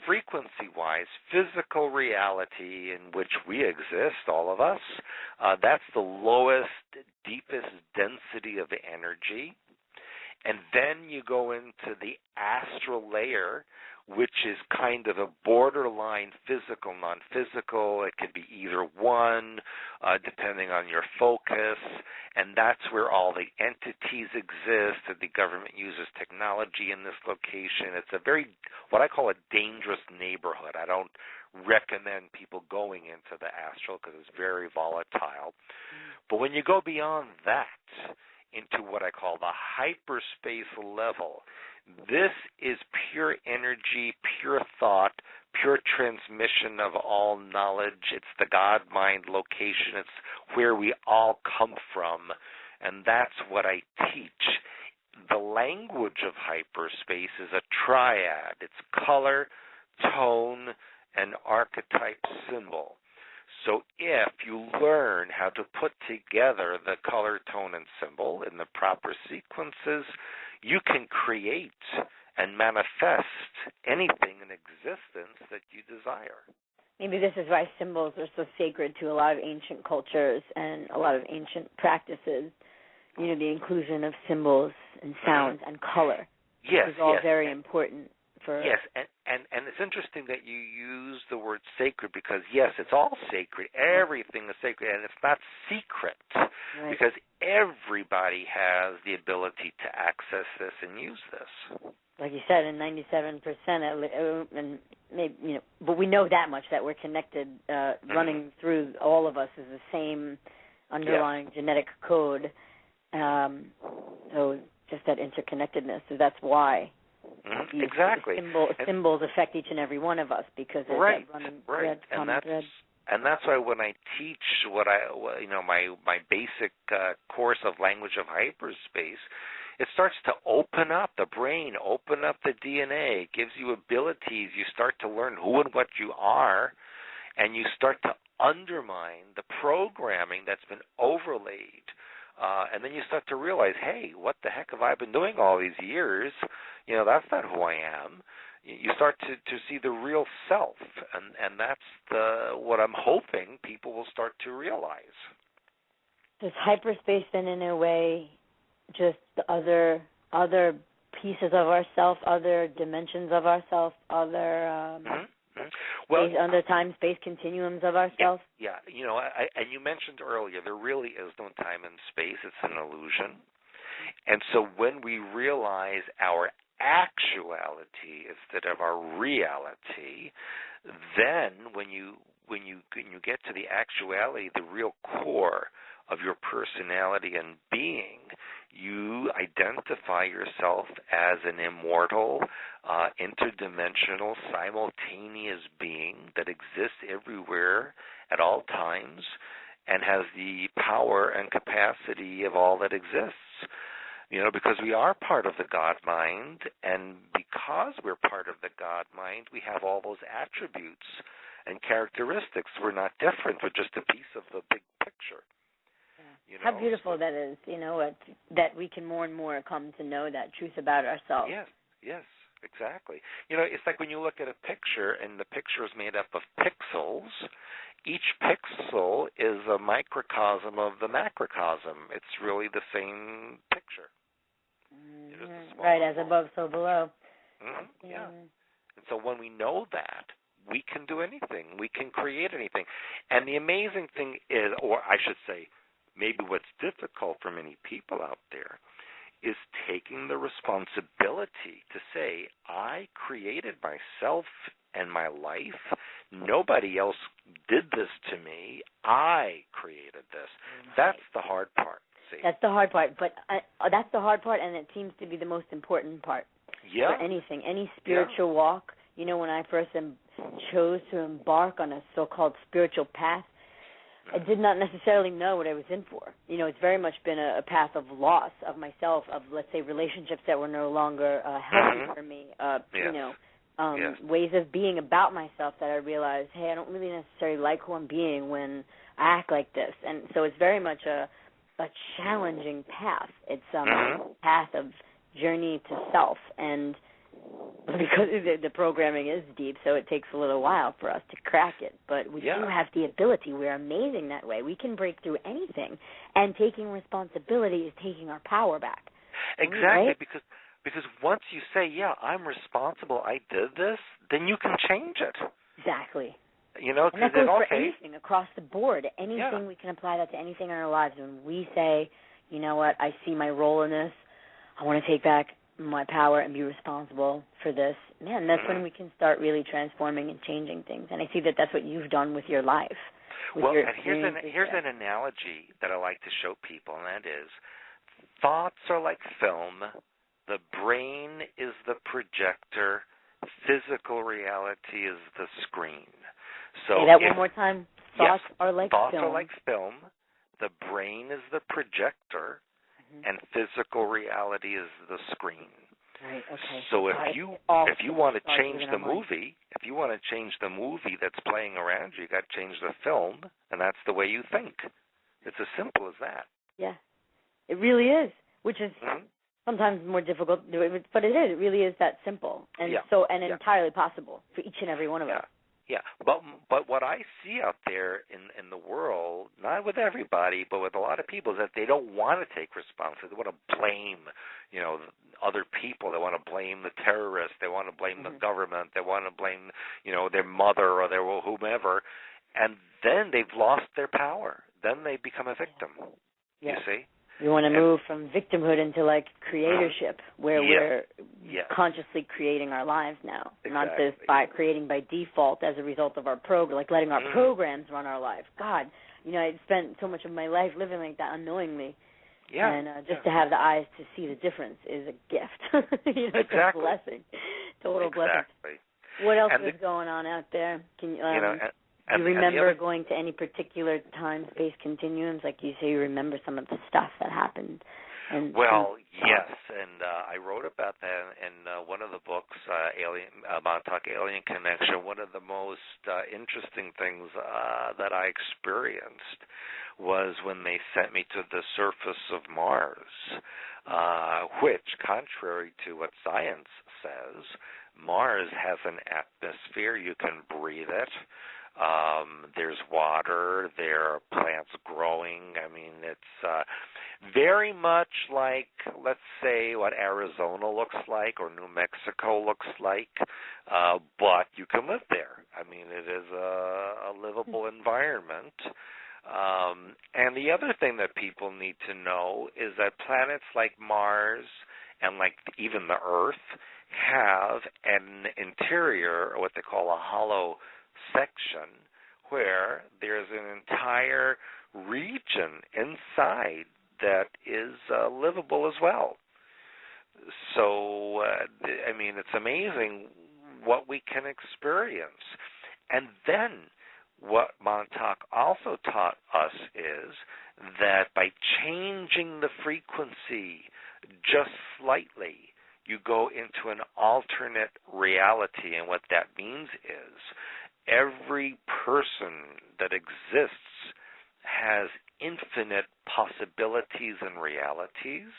frequency-wise, physical reality in which we exist, all of us, that's the lowest, deepest density of energy. And then you go into the astral layer, which is kind of a borderline physical, non-physical. It could be either one, depending on your focus. And that's where all the entities exist, and the government uses technology in this location. It's a very, what I call a dangerous neighborhood. I don't recommend people going into the astral because it's very volatile. But when you go beyond that, into what I call the hyperspace level, this is pure energy, pure thought, pure transmission of all knowledge. It's the God mind location. It's where we all come from, and that's what I teach. The language of hyperspace is a triad. It's color, tone, and archetype symbol. So if you learn how to put together the color, tone, and symbol in the proper sequences, you can create and manifest anything in existence that you desire. Maybe this is why symbols are so sacred to a lot of ancient cultures and a lot of ancient practices. The inclusion of symbols and sounds and color is all very important. Yes, and it's interesting that you use the word sacred because, yes, it's all sacred. Everything is sacred, and it's not secret because everybody has the ability to access this and use this. Like you said, in 97%, and maybe but we know that much, that we're connected. Running through all of us is the same underlying genetic code. So just that interconnectedness. So that's why Exactly. Symbols affect each and every one of us because of that running thread, common thread. And that's why when I teach my basic course of language of hyperspace, it starts to open up the brain, open up the DNA, it gives you abilities. You start to learn who and what you are, and you start to undermine the programming that's been overlaid. And then you start to realize, hey, what the heck have I been doing all these years? That's not who I am. You start to see the real self, and that's what I'm hoping people will start to realize. Does hyperspace then, in a way, just other pieces of ourself, other dimensions of ourself, other other time-space continuums of ourselves? Yeah. And you mentioned earlier, there really is no time and space. It's an illusion. And so when we realize our actuality instead of our reality, then when you get to the actuality, the real core of your personality and being, you identify yourself as an immortal, interdimensional, simultaneous being that exists everywhere at all times and has the power and capacity of all that exists. Because we are part of the God mind, and because we're part of the God mind, we have all those attributes and characteristics. We're not different. We're just a piece of the big picture. How beautiful that is, that we can more and more come to know that truth about ourselves. Yes, exactly. It's like when you look at a picture, and the picture is made up of pixels. Each pixel is a microcosm of the macrocosm. It's really the same picture. Right, as above, so below. Yeah. And so when we know that, we can do anything. We can create anything. And the amazing thing is, or I should say, maybe what's difficult for many people out there is taking the responsibility to say, I created myself and my life. Nobody else did this to me. I created this. That's the hard part. See? That's the hard part, but that's the hard part, and it seems to be the most important part for anything, any spiritual walk. When I first chose to embark on a so-called spiritual path, I did not necessarily know what I was in for. It's very much been a path of loss of myself, of, let's say, relationships that were no longer healthy for me, ways of being about myself that I realized, hey, I don't really necessarily like who I'm being when I act like this. And so it's very much a challenging path. It's a path of journey to self, and because the programming is deep, so it takes a little while for us to crack it. But we do have the ability. We're amazing that way. We can break through anything, and taking responsibility is taking our power back. Exactly, right? Because once you say, I'm responsible, I did this, then you can change it. Exactly. And that goes for anything across the board. Anything, we can apply that to anything in our lives. When we say, you know what, I see my role in this, I want to take back my power and be responsible for this, man, that's when we can start really transforming and changing things. And I see that that's what you've done with your life. And here's an analogy that I like to show people, and that is, thoughts are like film. The brain is the projector. Physical reality is the screen. So say that one more time. Thoughts are like thoughts film. are like film. The brain is the projector, and physical reality is the screen. Right. Okay. So if you want to change the movie, that's playing around you, you got to change the film, and that's the way you think. It's as simple as that. Yeah, it really is. Which is sometimes more difficult to do it, but it is. It really is that simple, and entirely possible for each and every one of us. Yeah, but what I see out there in the world, not with everybody, but with a lot of people, is that they don't want to take responsibility. They want to blame, other people. They want to blame the terrorists. They want to blame the government. They want to blame, their mother or their whomever, and then they've lost their power. Then they become a victim. You see? We want to move from victimhood into creatorship, where we're consciously creating our lives now, not just by creating by default as a result of our program, like letting our programs run our lives. God, I spent so much of my life living like that unknowingly. Yeah. And just to have the eyes to see the difference is a gift. It's a blessing. Total blessing. What else is going on out there? Can you, do you remember going to any particular time-space continuums? Like you say, you remember some of the stuff that happened. Yes, and I wrote about that in one of the books, Montauk Alien Connection. One of the most interesting things that I experienced was when they sent me to the surface of Mars, which, contrary to what science says, Mars has an atmosphere. You can breathe it. There's water. There are plants growing. I mean, it's very much like, let's say, what Arizona looks like or New Mexico looks like, but you can live there. I mean, it is a livable environment. And the other thing that people need to know is that planets like Mars and like even the Earth have an interior, or what they call a hollow section, where there's an entire region inside that is livable as well. So, I mean, it's amazing what we can experience. And then what Montauk also taught us is that by changing the frequency just slightly, you go into an alternate reality. And what that means is every person that exists has infinite possibilities and realities,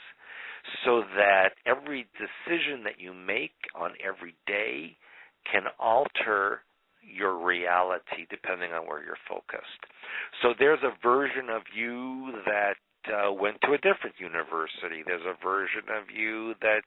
so that every decision that you make on every day can alter your reality depending on where you're focused. So there's a version of you that went to a different university. There's a version of you that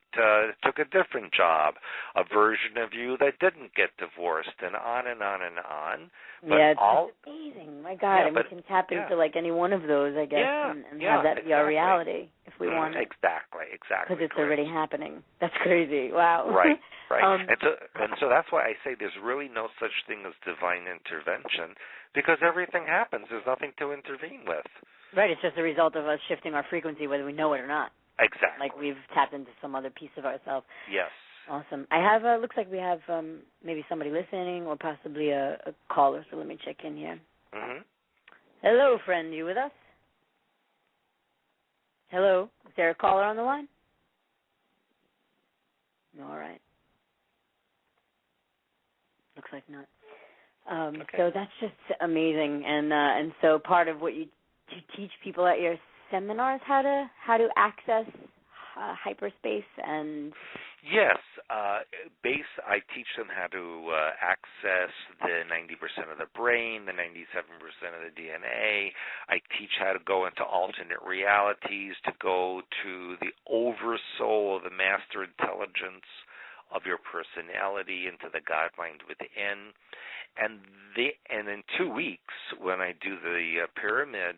took a different job, a version of you that didn't get divorced, and on and on and on. But it's amazing. My God, and we can tap into like any one of those, I guess, and have that be our reality if we want it. Exactly. Because it's already happening. That's crazy. Wow. Right. And so that's why I say there's really no such thing as divine intervention, because everything happens. There's nothing to intervene with. Right, it's just a result of us shifting our frequency whether we know it or not. Exactly. Like we've tapped into some other piece of ourselves. Yes. Awesome. I have, looks like we have maybe somebody listening or possibly a caller, so let me check in here. Mm-hmm. Hello, friend, you with us? Hello, is there a caller on the line? All right. Looks like not. Okay. So that's just amazing, and so part of what you teach people at your seminars how to access hyperspace and. Yes, I teach them how to access the 90% of the brain, the 97% of the DNA. I teach how to go into alternate realities, to go to the oversoul of the master intelligence of your personality, into the God mind within. And in 2 weeks, when I do the pyramid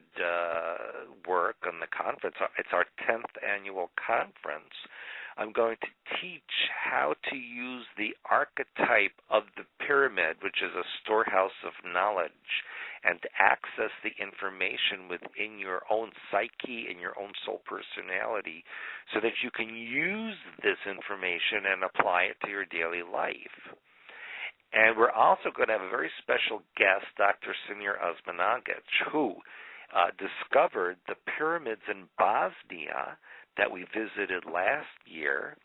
work on the conference, it's our 10th annual conference, I'm going to teach how to use the archetype of the pyramid, which is a storehouse of knowledge, and to access the information within your own psyche and your own soul personality so that you can use this information and apply it to your daily life. And we're also going to have a very special guest, Dr. Senir Osmanagic, who discovered the pyramids in Bosnia that we visited last year,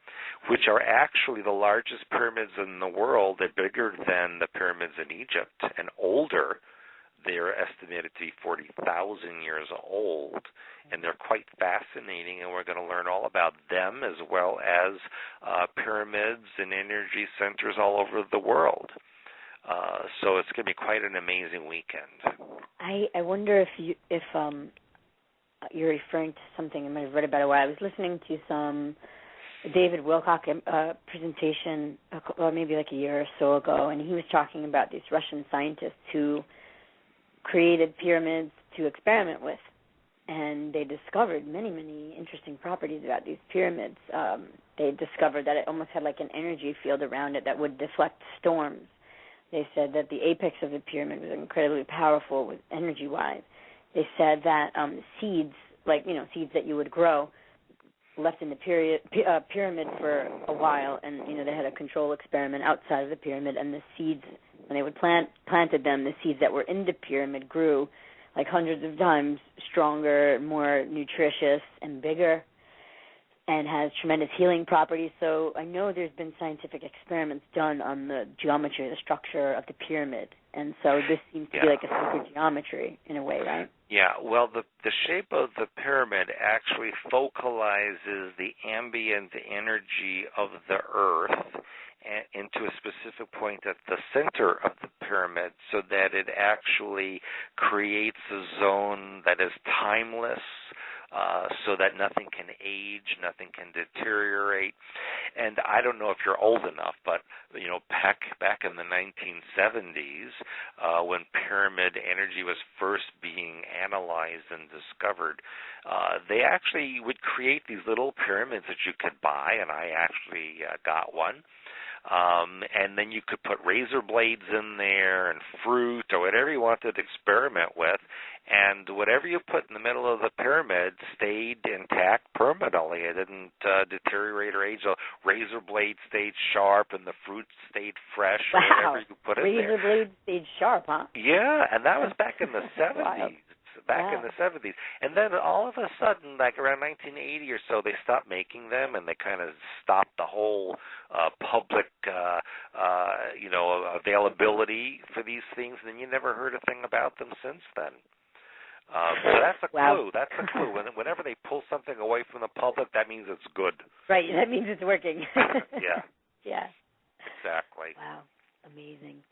which are actually the largest pyramids in the world. They're bigger than the pyramids in Egypt and older. They're estimated to be 40,000 years old, and they're quite fascinating, and we're going to learn all about them as well as pyramids and energy centers all over the world. So it's going to be quite an amazing weekend. I wonder if you're referring to something I might have read about it. I was listening to some David Wilcock presentation maybe like a year or so ago, and he was talking about these Russian scientists who created pyramids to experiment with, and they discovered many, many interesting properties about these pyramids. They discovered that it almost had like an energy field around it that would deflect storms. They said that the apex of the pyramid was incredibly powerful with energy-wise. They said that seeds like, seeds that you would grow, left in the pyramid for a while, and, they had a control experiment outside of the pyramid, and the seeds, when they would planted them, the seeds that were in the pyramid grew like hundreds of times stronger, more nutritious, and bigger, and has tremendous healing properties. So I know there's been scientific experiments done on the geometry, the structure of the pyramid, and so this seems to be like a sacred geometry in a way, right? Yeah, well, the shape of the pyramid actually focalizes the ambient energy of the Earth into a specific point at the center of the pyramid, so that it actually creates a zone that is timeless, so that nothing can age, nothing can deteriorate. And I don't know if you're old enough, but back in the 1970s, when pyramid energy was first being analyzed and discovered, they actually would create these little pyramids that you could buy, and I actually got one. And then you could put razor blades in there and fruit or whatever you wanted to experiment with, and whatever you put in the middle of the pyramid stayed intact permanently. It didn't deteriorate or age. The razor blade stayed sharp, and the fruit stayed fresh. Wow. Or whatever you put in there. Razor blade stayed sharp, huh? Yeah, and that was back in the 70s. In the 70s. And then all of a sudden, like around 1980 or so, they stopped making them, and they kind of stopped the whole public, availability for these things, and then you never heard a thing about them since then. So that's a clue. That's a clue. Whenever they pull something away from the public, that means it's good. Right, that means it's working. Yeah. Yeah. Exactly. Wow, amazing.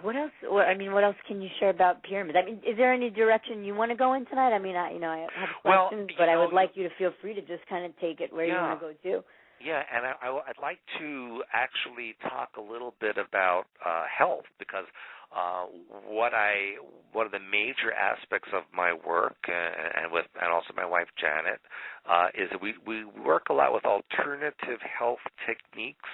What else? What else can you share about pyramids? Is there any direction you want to go in tonight? I have questions, but I would like you to feel free to just kind of take it where you want to go to. Yeah, and I'd like to actually talk a little bit about health, because one of the major aspects of my work and also my wife Janet is that we work a lot with alternative health techniques.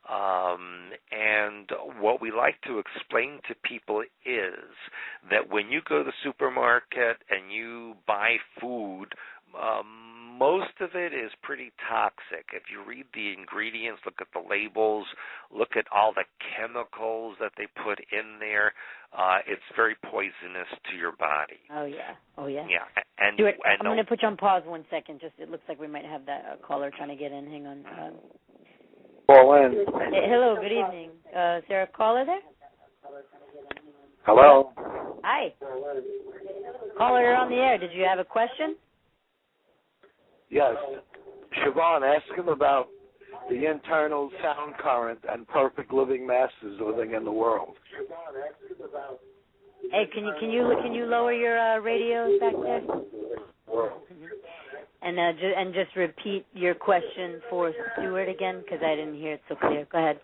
And what we like to explain to people is that when you go to the supermarket and you buy food, most of it is pretty toxic. If you read the ingredients, look at the labels, look at all the chemicals that they put in there, it's very poisonous to your body. Oh, yeah. Yeah. And Stewart, I'm going to put you on pause 1 second. It looks like we might have that caller trying to get in. Hang on. Call in. Hey, hello, good evening. Is there a caller there? Hello? Hi. Caller, you're on the air. Did you have a question? Yes. Siobhan, ask him about the internal sound current and perfect living masters living in the world. Hey, can you lower your radios back there? And just repeat your question for Stewart again, because I didn't hear it so clear. Go ahead.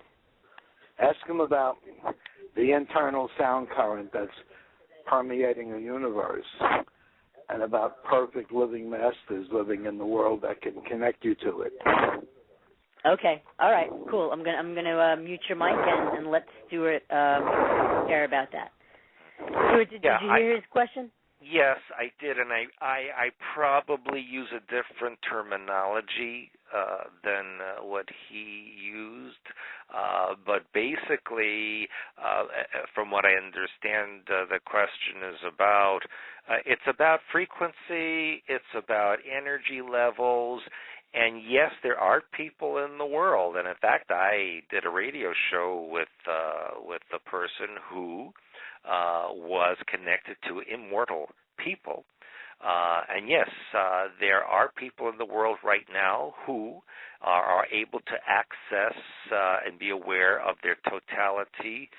Ask him about the internal sound current that's permeating the universe, and about perfect living masters living in the world that can connect you to it. Okay. All right. Cool. I'm gonna mute your mic and let Stewart share about that. Stewart, did you hear his question? Yes, I did, and I probably use a different terminology than what he used, but basically, from what I understand, the question is about, it's about frequency, it's about energy levels, and yes, there are people in the world, and in fact, I did a radio show with a person who was connected to immortal people. And yes, there are people in the world right now who are able to access and be aware of their totality,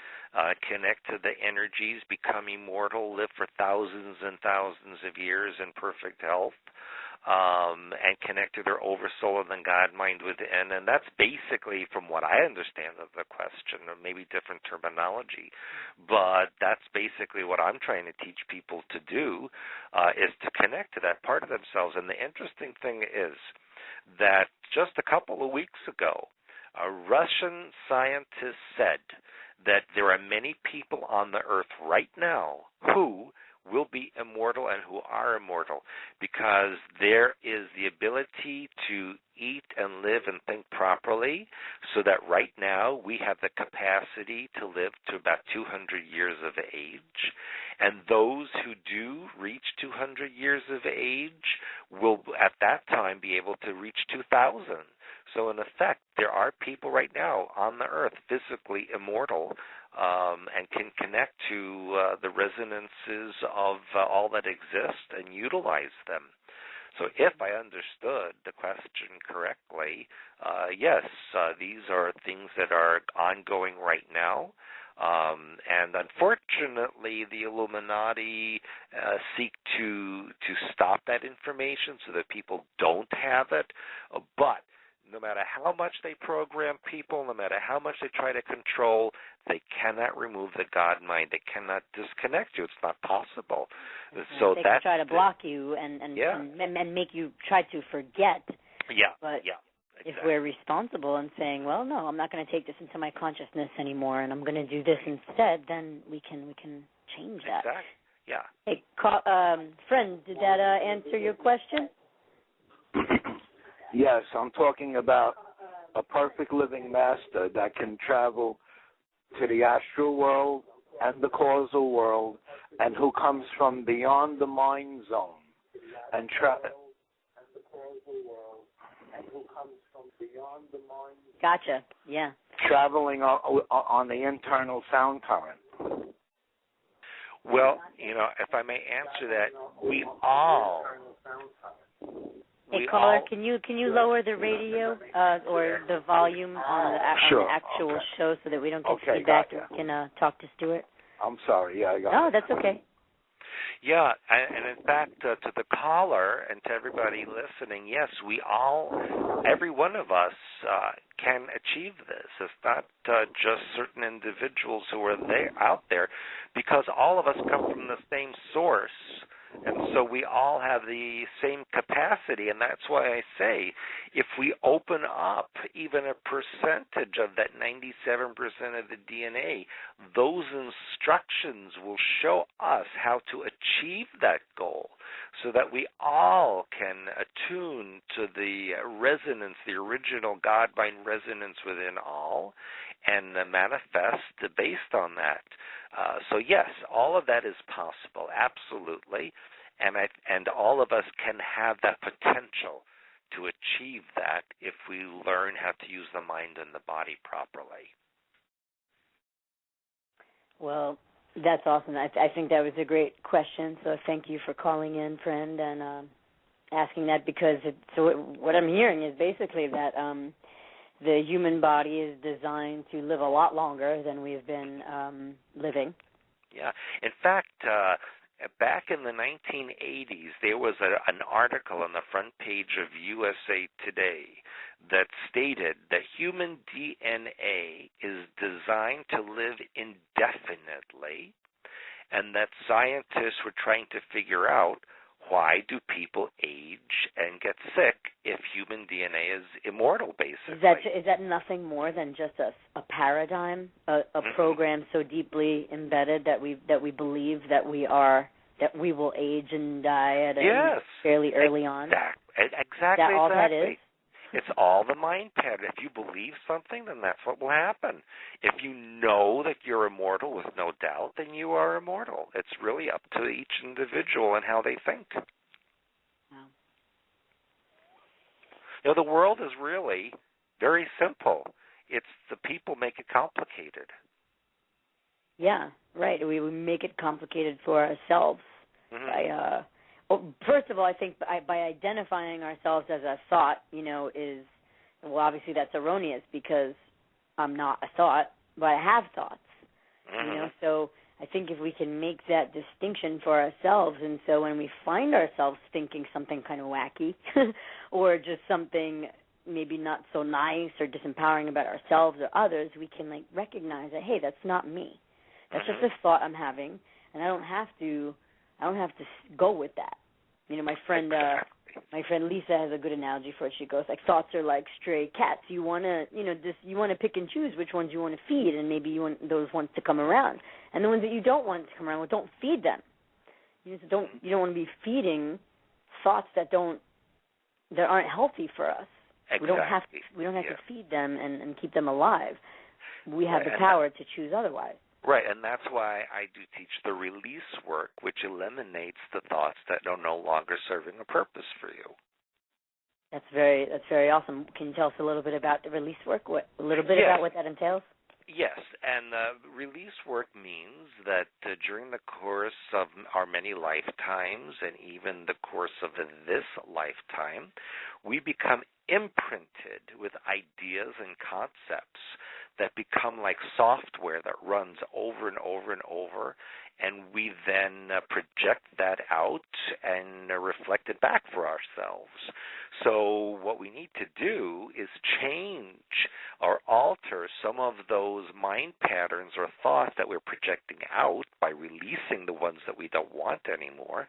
connect to the energies, become immortal, live for thousands and thousands of years in perfect health, and connect to their oversoul and the God mind within. And that's basically, from what I understand of the question, or maybe different terminology, but that's basically what I'm trying to teach people to do, is to connect to that part of themselves. And the interesting thing is that just a couple of weeks ago, a Russian scientist said that there are many people on the earth right now who will be immortal and who are immortal, because there is the ability to eat and live and think properly, so that right now we have the capacity to live to about 200 years of age, and those who do reach 200 years of age will at that time be able to reach 2,000. So in effect, there are people right now on the earth physically immortal, and can connect to the resonances of all that exists and utilize them. So if I understood the question correctly, yes, these are things that are ongoing right now. And unfortunately, the Illuminati seek to stop that information so that people don't have it. But no matter how much they program people, no matter how much they try to control, they cannot remove the God mind. They cannot disconnect you. It's not possible. So they can try to block you and make you try to forget. Yeah. But exactly. If we're responsible and saying, well, no, I'm not going to take this into my consciousness anymore, and I'm going to do this instead, then we can change that. Exactly. Yeah. Hey, friend, did that answer your question? Yes, I'm talking about a perfect living master that can travel to the astral world and the causal world, and who comes from beyond the mind zone and Gotcha. Yeah. Traveling on the internal sound current. Well, if I may answer that, we all. Hey, caller, can you lower the radio or the volume on the actual show so that we don't get feedback and we can talk to Stewart? I'm sorry. Yeah, I got it. No, that's okay. Yeah, and in fact, to the caller and to everybody listening, yes, we all, every one of us can achieve this. It's not just certain individuals who are out there, because all of us come from the same source. And so we all have the same capacity, and that's why I say if we open up even a percentage of that 97% of the DNA, those instructions will show us how to achieve that goal so that we all can attune to the resonance, the original God-mind resonance within all, and manifest based on that. So yes, all of that is possible, absolutely, and all of us can have that potential to achieve that if we learn how to use the mind and the body properly. Well, that's awesome. I think that was a great question, so thank you for calling in, friend, and asking that, because what I'm hearing is basically that the human body is designed to live a lot longer than we've been living. Yeah. In fact, back in the 1980s, there was an article on the front page of USA Today that stated that human DNA is designed to live indefinitely, and that scientists were trying to figure out, why do people age and get sick if human DNA is immortal, basically? Is that nothing more than just a paradigm, a program so deeply embedded that we believe that we will age and die at fairly early on? Exactly. Is that all that is? It's all the mind pattern. If you believe something, then that's what will happen. If you know that you're immortal with no doubt, then you are immortal. It's really up to each individual and how they think. Wow. The world is really very simple. It's the people make it complicated. Yeah, right. We make it complicated for ourselves by first of all, I think by identifying ourselves as a thought, obviously that's erroneous, because I'm not a thought, but I have thoughts, so I think if we can make that distinction for ourselves, and so when we find ourselves thinking something kind of wacky or just something maybe not so nice or disempowering about ourselves or others, we can recognize that, hey, that's not me. That's just a thought I'm having, and I don't have to go with that. My friend Lisa has a good analogy for it. She goes, thoughts are like stray cats. You want to pick and choose which ones you want to feed, and maybe you want those ones to come around. And the ones that you don't want to come around, well, don't feed them. You don't want to be feeding thoughts that aren't healthy for us. Exactly. We don't have to feed them and keep them alive. We have the power to choose otherwise. Right, and that's why I do teach the release work, which eliminates the thoughts that are no longer serving a purpose for you. That's very awesome. Can you tell us a little bit about the release work? About what that entails? Yes, and release work means that during the course of our many lifetimes and even the course of this lifetime, we become imprinted with ideas and concepts that become like software that runs over and over and over, and we then project that out and reflect it back for ourselves. So what we need to do is change or alter some of those mind patterns or thoughts that we're projecting out by releasing the ones that we don't want anymore,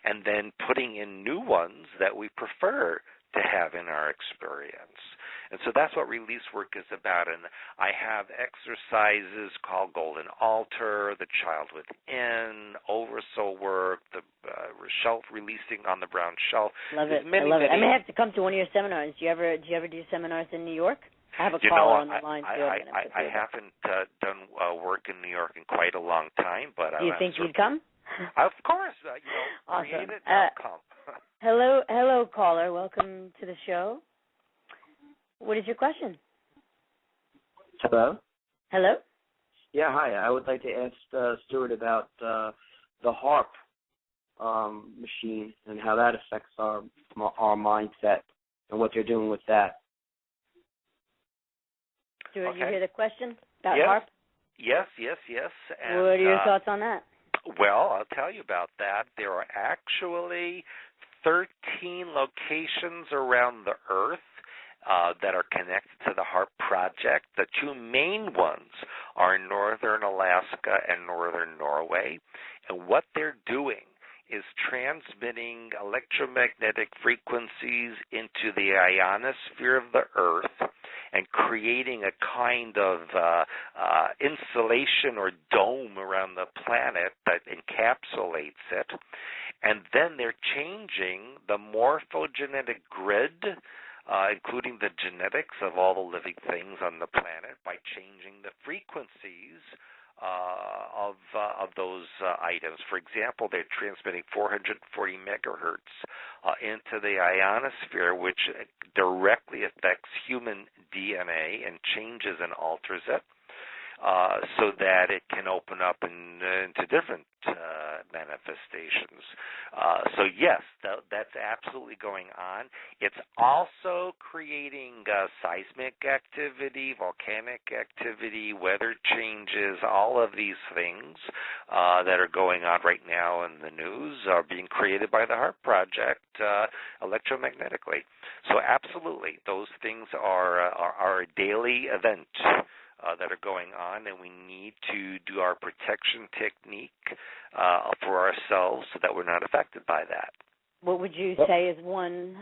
and then putting in new ones that we prefer to have in our experience. And so that's what release work is about. And I have exercises called Golden Altar, the Child Within, Oversoul work, the shelf releasing on the brown shelf. Love it. I love it. I may have to come to one of your seminars. Do you ever do seminars in New York? I have a caller on the line. I haven't done work in New York in quite a long time, but do you think you'd come? Of course. Awesome. Create it, I'll come. Hello, caller. Welcome to the show. What is your question? Hello? Hello? Yeah, hi. I would like to ask Stewart about the HARP machine and how that affects our mindset and what they're doing with that. Stewart, you hear the question about HARP? Yes. And, what are your thoughts on that? Well, I'll tell you about that. There are actually 13 locations around the Earth that are connected to the HARP project. The two main ones are in northern Alaska and northern Norway. And what they're doing is transmitting electromagnetic frequencies into the ionosphere of the Earth and creating a kind of insulation or dome around the planet that encapsulates it. And then they're changing the morphogenetic grid, including the genetics of all the living things on the planet, by changing the frequencies of those items. For example, they're transmitting 440 megahertz into the ionosphere, which directly affects human DNA and changes and alters it, so that it can open up into different manifestations. So yes, that's absolutely going on. It's also creating seismic activity, volcanic activity, weather changes. All of these things that are going on right now in the news are being created by the HARP project electromagnetically. So absolutely, those things are a daily event that are going on, and we need to do our protection technique for ourselves so that we're not affected by that. What would you say is one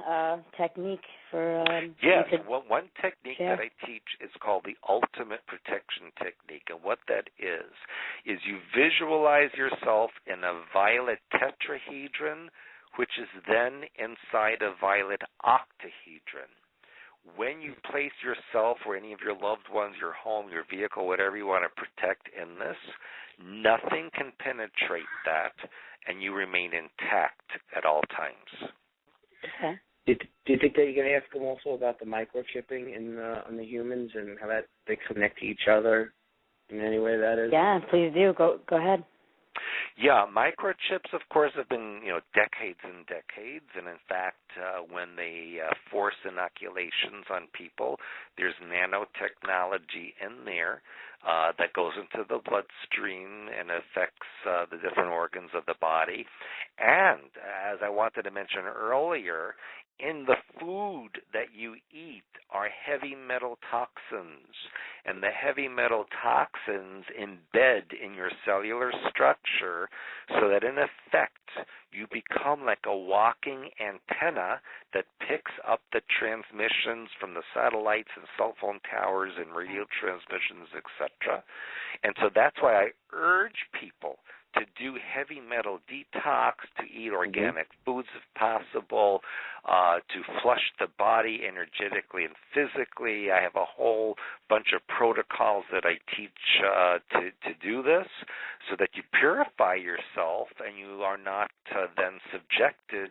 technique for... Yes, one technique that I teach is called the ultimate protection technique, and what that is you visualize yourself in a violet tetrahedron, which is then inside a violet octahedron. When you place yourself or any of your loved ones, your home, your vehicle, whatever you want to protect in this, nothing can penetrate that, and you remain intact at all times. Okay. Do you think that you can ask them also about the microchipping on the humans and how that they connect to each other in any way that is? Yeah, please do. Go ahead. Yeah, microchips, of course, have been, decades and decades, and in fact, when they force inoculations on people, there's nanotechnology in there that goes into the bloodstream and affects the different organs of the body. And, as I wanted to mention earlier, in the food that you eat are heavy metal toxins, and the heavy metal toxins embed in your cellular structure so that in effect you become like a walking antenna that picks up the transmissions from the satellites and cell phone towers and radio transmissions, etc. And so that's why I urge people to do heavy metal detox, to eat organic foods if possible, to flush the body energetically and physically. I have a whole bunch of protocols that I teach to do this so that you purify yourself and you are not then subjected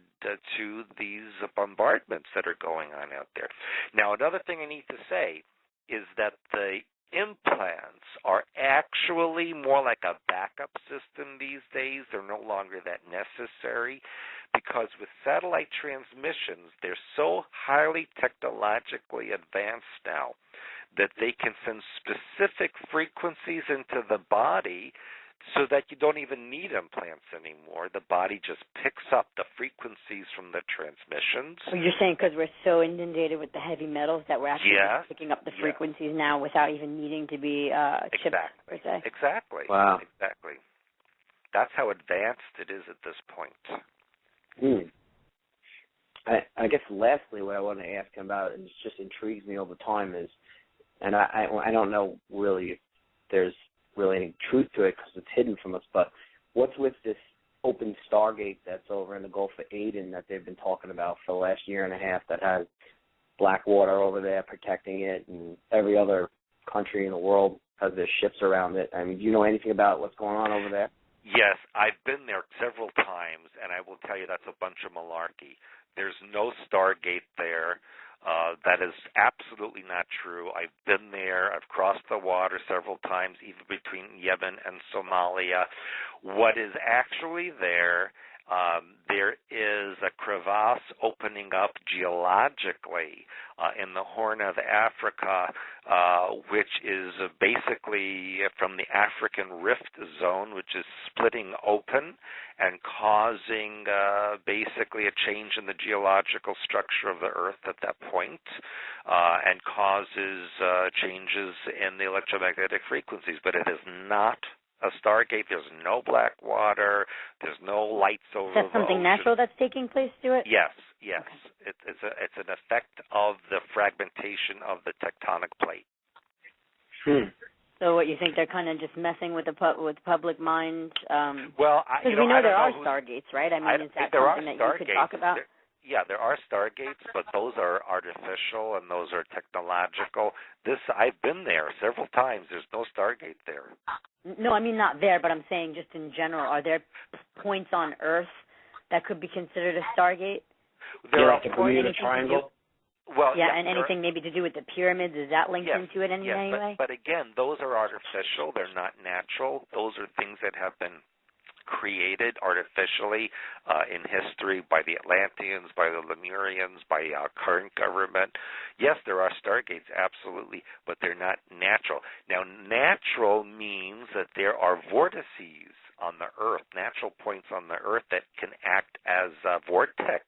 to these bombardments that are going on out there. Now, another thing I need to say is that the implants are actually more like a backup system these days. They're no longer that necessary because with satellite transmissions, they're so highly technologically advanced now that they can send specific frequencies into the body so that you don't even need implants anymore. The body just picks up the frequencies from the transmissions. So you're saying because we're so inundated with the heavy metals that we're actually picking up the frequencies now without even needing to be chipped, per se? Exactly. Wow. Exactly. That's how advanced it is at this point. I guess lastly what I want to ask him about, and it just intrigues me all the time, is, and I don't know really if there's really any truth to it because it's hidden from us, but what's with this open Stargate that's over in the Gulf of Aden that they've been talking about for the last year and a half that has black water over there protecting it, and every other country in the world has their ships around it? I mean, do you know anything about what's going on over there? Yes, I've been there several times, and I will tell you that's a bunch of malarkey. There's no Stargate there. That is absolutely not true. I've been there. I've crossed the water several times, even between Yemen and Somalia. What is actually there, there is a crevasse opening up geologically in the Horn of Africa, which is basically from the African Rift Zone, which is splitting open and causing basically a change in the geological structure of the Earth at that point, and causes changes in the electromagnetic frequencies. But it is not a Stargate. There's no black water. There's no lights over the ocean. Is that something natural that's taking place, Stewart? Yes. Okay. It's an effect of the fragmentation of the tectonic plate. So what, you think they're kind of just messing with the public mind? Well, because we know there are Stargates, right? I mean, is that something that you could talk about? There are Stargates, but those are artificial and those are technological. I've been there several times. There's no Stargate there. No, I mean not there, but I'm saying just in general. Are there points on Earth that could be considered a Stargate? There are like the Bermuda Triangle. Well, and anything maybe to do with the pyramids, is that linked into it in any way? But again, those are artificial. They're not natural. Those are things that have been created artificially in history by the Atlanteans, by the Lemurians, by our current government. Yes, there are Stargates, absolutely, but they're not natural. Now, natural means that there are vortices on the Earth, natural points on the Earth that can act as a vortex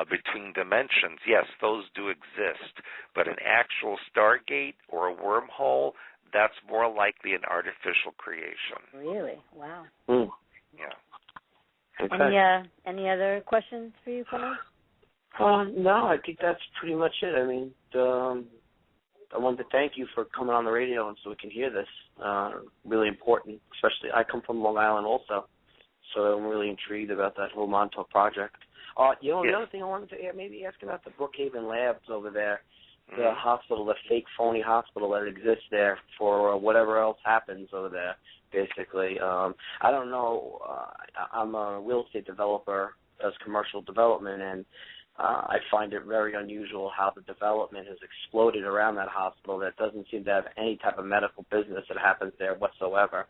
between dimensions. Yes, those do exist, but an actual Stargate or a wormhole, that's more likely an artificial creation. Really? Wow. Yeah. Okay. Any other questions for you, Clement? No, I think that's pretty much it. I mean, I wanted to thank you for coming on the radio and so we can hear this. Really important, especially I come from Long Island also, so I'm really intrigued about that whole Montauk Project. The other thing I wanted to maybe ask about the Brookhaven Labs over there, the hospital, the fake phony hospital that exists there for whatever else happens over there, basically. I don't know. I'm a real estate developer, does commercial development, and I find it very unusual how the development has exploded around that hospital that doesn't seem to have any type of medical business that happens there whatsoever.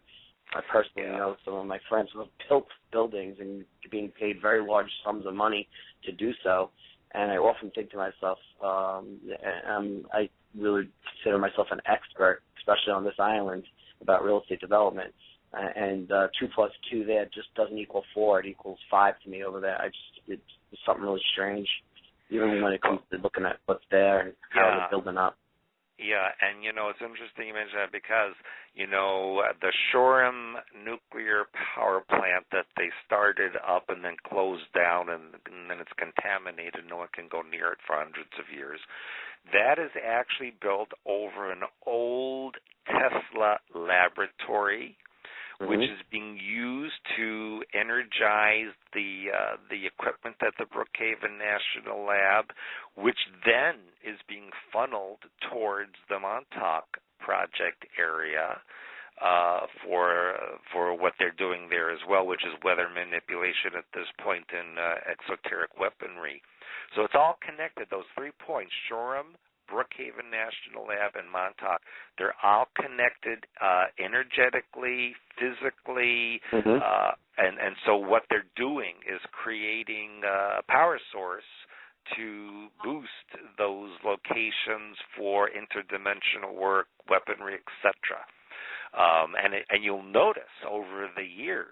I personally know some of my friends who have built buildings and being paid very large sums of money to do so, and I often think to myself, I really consider myself an expert, especially on this island, about real estate development. And 2 plus 2 there just doesn't equal 4; it equals 5 to me over there. It's something really strange, even when it comes to looking at what's there and how they're building up. Yeah, and it's interesting you mention that because the Shoreham nuclear power plant that they started up and then closed down, and then it's contaminated. No one can go near it for hundreds of years. That is actually built over an old Tesla laboratory, which is being used energize the equipment at the Brookhaven National Lab, which then is being funneled towards the Montauk Project area for what they're doing there as well, which is weather manipulation at this point in exoteric weaponry. So it's all connected. Those 3 points, Shoreham, Brookhaven National Lab, and Montauk, they're all connected energetically, physically, and so what they're doing is creating a power source to boost those locations for interdimensional work, weaponry, etc. And you'll notice over the years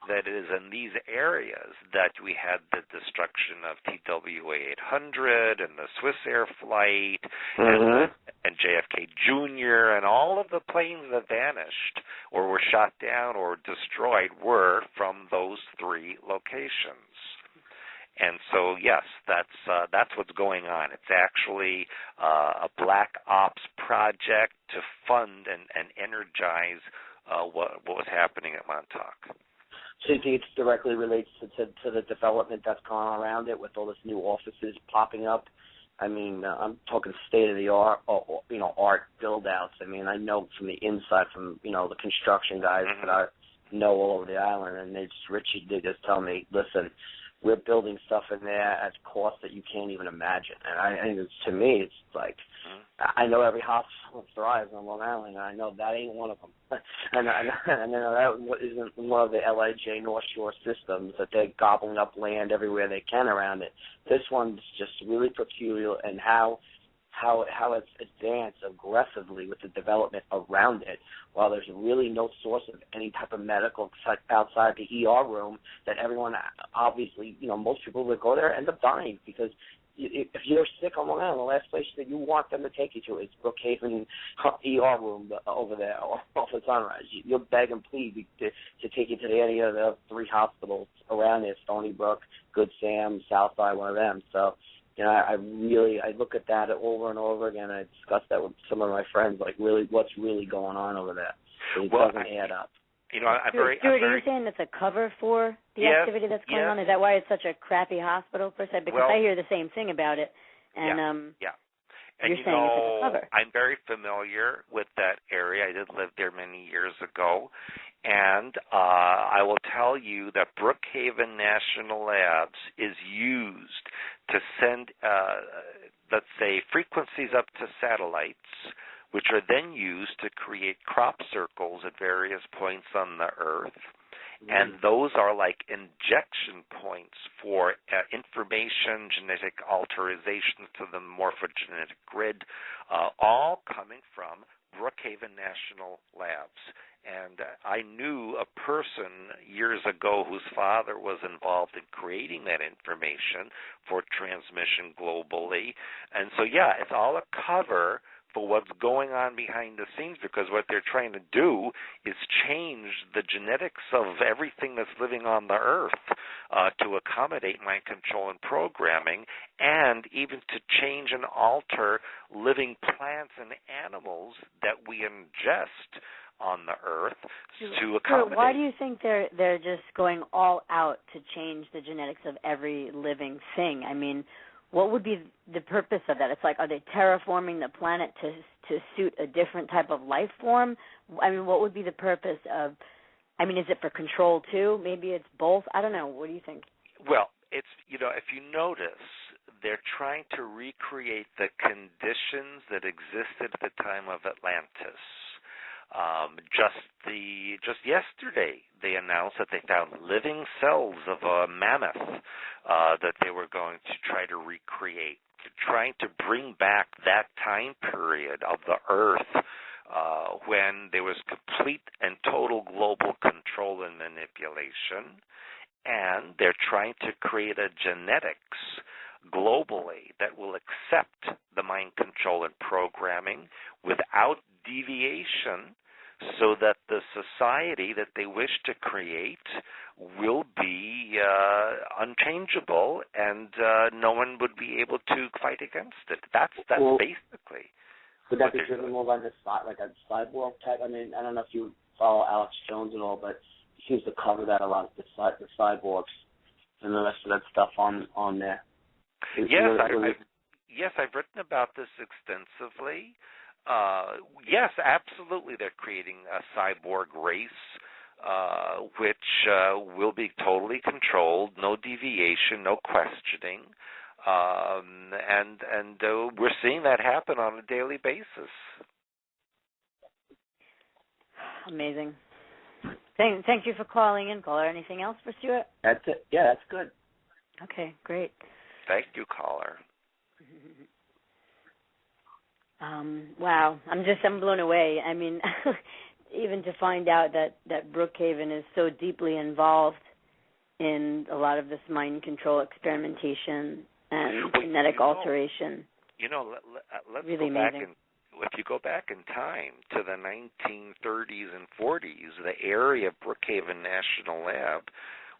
that it is in these areas that we had the destruction of TWA 800 and the Swiss Air Flight and JFK Jr. and all of the planes that vanished or were shot down or destroyed were from those 3 locations. And so, yes, that's what's going on. It's actually a black ops project to fund and energize what was happening at Montauk. So you think it directly relates to the development that's going on around it with all this new offices popping up? I mean, I'm talking state-of-the-art, art build-outs. I mean, I know from the inside, from, the construction guys that I know all over the island, and Richie did just tell me, listen, we're building stuff in there at costs that you can't even imagine. And to me, it's like, I know every hospital thrives on Long Island, and I know that ain't one of them. and I know that isn't one of the LIJ North Shore systems that they're gobbling up land everywhere they can around it. This one's just really peculiar, and how it's advanced aggressively with the development around it, while there's really no source of any type of medical outside the ER room that everyone, obviously, most people that go there end up dying because if you're sick on Long Island, the last place that you want them to take you to is Brookhaven ER room over there off of Sunrise. You'll beg and plead to take you to any of the 3 hospitals around there, Stony Brook, Good Sam, Southside, one of them. So, I look at that over and over again. I discuss that with some of my friends, like really what's really going on over there. It doesn't add up. Stuart, are you saying it's a cover for the activity that's going on? Is that why it's such a crappy hospital per se? Because I hear the same thing about it. And And you're saying it's a cover. I'm very familiar with that area. I did live there many years ago. And I will tell you that Brookhaven National Labs is used to send, let's say, frequencies up to satellites, which are then used to create crop circles at various points on the Earth. And those are like injection points for information, genetic alterations to the morphogenetic grid, all coming from Brookhaven National Labs. And I knew a person years ago whose father was involved in creating that information for transmission globally. And so, it's all a cover for what's going on behind the scenes, because what they're trying to do is change the genetics of everything that's living on the Earth to accommodate mind control and programming, and even to change and alter living plants and animals that we ingest on the Earth to accommodate. So why do you think they're just going all out to change the genetics of every living thing? I mean, what would be the purpose of that? It's like, are they terraforming the planet to suit a different type of life form? I mean, what would be the purpose of, is it for control too? Maybe it's both. I don't know. What do you think? Well, it's, if you notice, they're trying to recreate the conditions that existed at the time of Atlantis. Just yesterday, they announced that they found living cells of a mammoth that they were going to try to recreate, trying to bring back that time period of the Earth when there was complete and total global control and manipulation, and they're trying to create a genetics globally that will accept the mind control and programming without deviation, so that the society that they wish to create will be unchangeable, and no one would be able to fight against it. That's basically. Would that be driven more by like a cyborg type? I mean, I don't know if you follow Alex Jones at all, but seems to cover that a lot, the cyborgs and the rest of that stuff on there. Yes, I've written about this extensively. Yes, absolutely, they're creating a cyborg race, which will be totally controlled, no deviation, no questioning, and we're seeing that happen on a daily basis. Amazing. Thank you for calling in, caller. Anything else for Stewart? That's it. Yeah, that's good. Okay, great. Thank you, caller. Wow, I'm blown away. I mean, even to find out that Brookhaven is so deeply involved in a lot of this mind control experimentation and genetic alteration. Let's really go back amazing. If you go back in time to the 1930s and 40s, the area of Brookhaven National Lab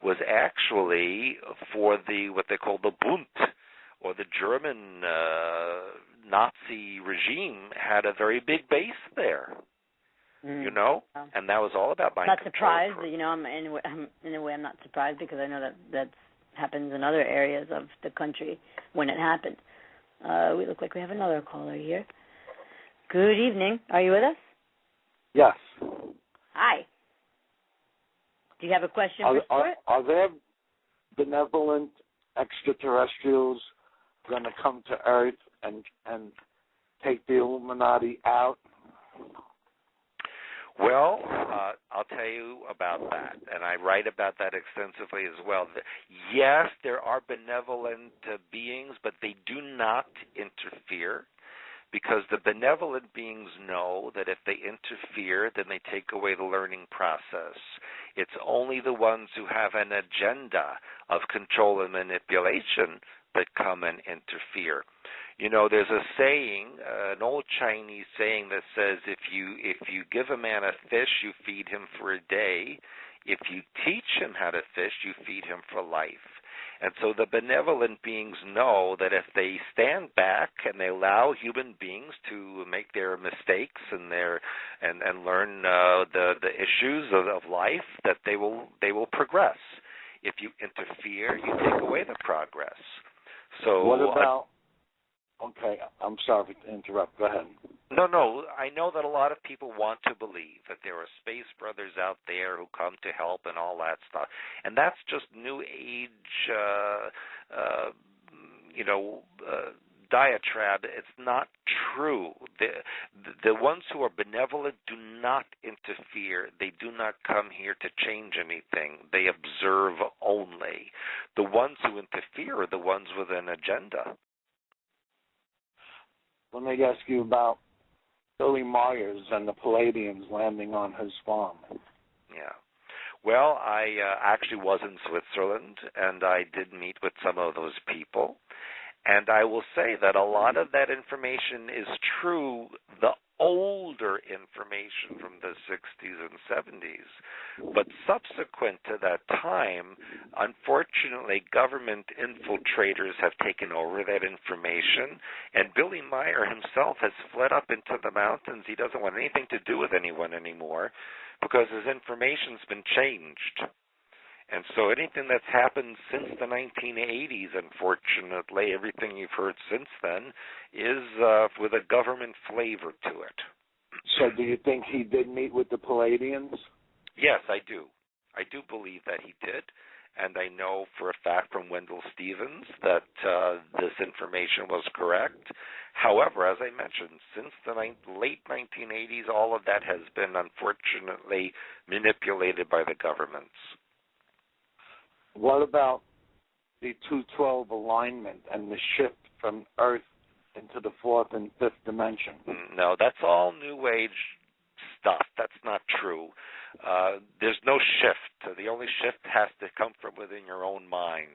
was actually for what they call the Bund, or the German Nazi regime had a very big base there. And that was all about mind not control. Surprised, in a way I'm not surprised, because I know that happens in other areas of the country when it happened. We look like we have another caller here. Good evening. Are you with us? Yes. Hi. Do you have a question for Stewart? Are there benevolent extraterrestrials going to come to Earth and take the Illuminati out? Well, I'll tell you about that, and I write about that extensively as well. Yes, there are benevolent beings, but they do not interfere, because the benevolent beings know that if they interfere, then they take away the learning process. It's only the ones who have an agenda of control and manipulation that come and interfere. There's a saying, an old Chinese saying that says, if you give a man a fish, you feed him for a day. If you teach him how to fish, you feed him for life. And so the benevolent beings know that if they stand back and they allow human beings to make their mistakes and learn the issues of life, that they will progress. If you interfere, you take away the progress. So what about? Okay, I'm sorry to interrupt. Go ahead. No, I know that a lot of people want to believe that there are space brothers out there who come to help and all that stuff. And that's just New Age, diatribe. It's not true. The ones who are benevolent do not interfere. They do not come here to change anything. They observe only. The ones who interfere are the ones with an agenda. Let me ask you about Billy Myers and the Palladians landing on his farm. Yeah. Well, I actually was in Switzerland, and I did meet with some of those people. And I will say that a lot of that information is true, the older information from the 60s and 70s. But subsequent to that time, unfortunately, government infiltrators have taken over that information, and Billy Meyer himself has fled up into the mountains. He doesn't want anything to do with anyone anymore because his information's been changed. And so anything that's happened since the 1980s, unfortunately, everything you've heard since then is with a government flavor to it. So do you think he did meet with the Palladians? Yes, I do. I do believe that he did. And I know for a fact from Wendell Stevens that this information was correct. However, as I mentioned, since the late 1980s, all of that has been, unfortunately, manipulated by the governments. What about the 212 alignment and the shift from Earth into the fourth and fifth dimension? No, that's all New Age stuff. That's not true. There's no shift. The only shift has to come from within your own mind.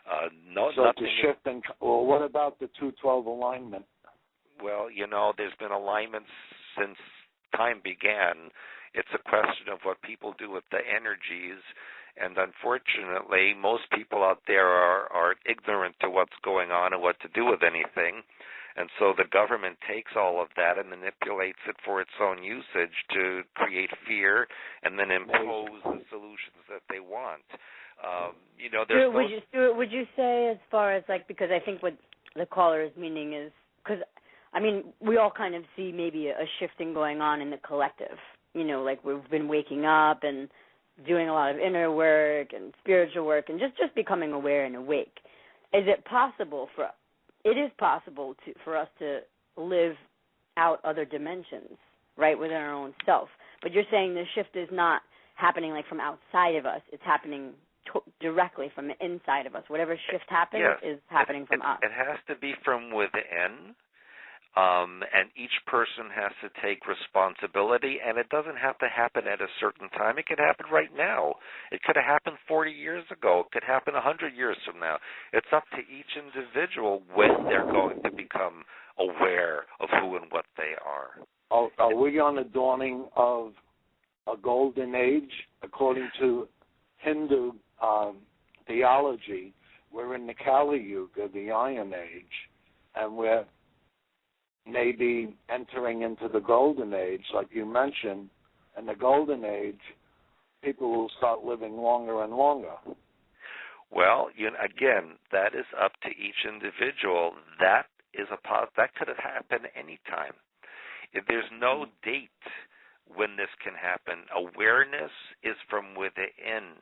So nothing. The shift well, what about the 212 alignment? Well, there's been alignments since time began. It's a question of what people do with the energies. And unfortunately, most people out there are ignorant to what's going on and what to do with anything. And so the government takes all of that and manipulates it for its own usage to create fear and then impose the solutions that they want. Stuart, would you say, as far as, like, because I think what the caller is meaning is, because, I mean, we all kind of see maybe a shifting going on in the collective. Like we've been waking up and doing a lot of inner work and spiritual work and just becoming aware and awake. Is it possible for us to live out other dimensions, right, within our own self? But you're saying the shift is not happening like from outside of us. It's happening directly from the inside of us. Whatever shift happens is happening from us. It has to be from within. And each person has to take responsibility, and it doesn't have to happen at a certain time. It could happen right now. It could have happened 40 years ago. It could happen 100 years from now. It's up to each individual when they're going to become aware of who and what they are. Are we on the dawning of a golden age? According to Hindu theology, we're in the Kali Yuga, the Iron Age, and we're maybe entering into the golden age, like you mentioned. In the golden age, people will start living longer and longer. Well, again, that is up to each individual. That could have happened anytime. If there's no date when this can happen, awareness is from within.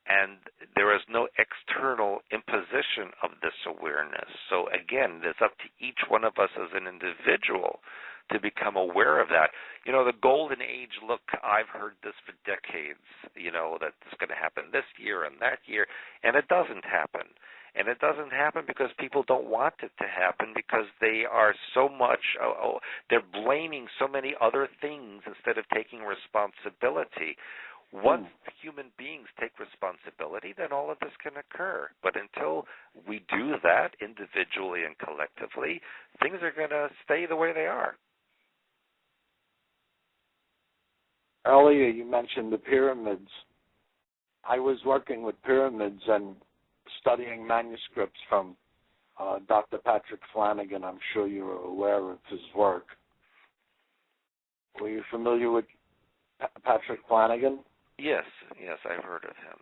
And there is no external imposition of this awareness. So again, it's up to each one of us as an individual to become aware of that. The golden age, look, I've heard this for decades, that it's going to happen this year and that year, and it doesn't happen. And it doesn't happen because people don't want it to happen, because they are so much, they're blaming so many other things instead of taking responsibility. Once human beings take responsibility, then all of this can occur. But until we do that individually and collectively, things are going to stay the way they are. Earlier you mentioned the pyramids. I was working with pyramids and studying manuscripts from Dr. Patrick Flanagan. I'm sure you are aware of his work. Were you familiar with Patrick Flanagan? Yes, I've heard of him.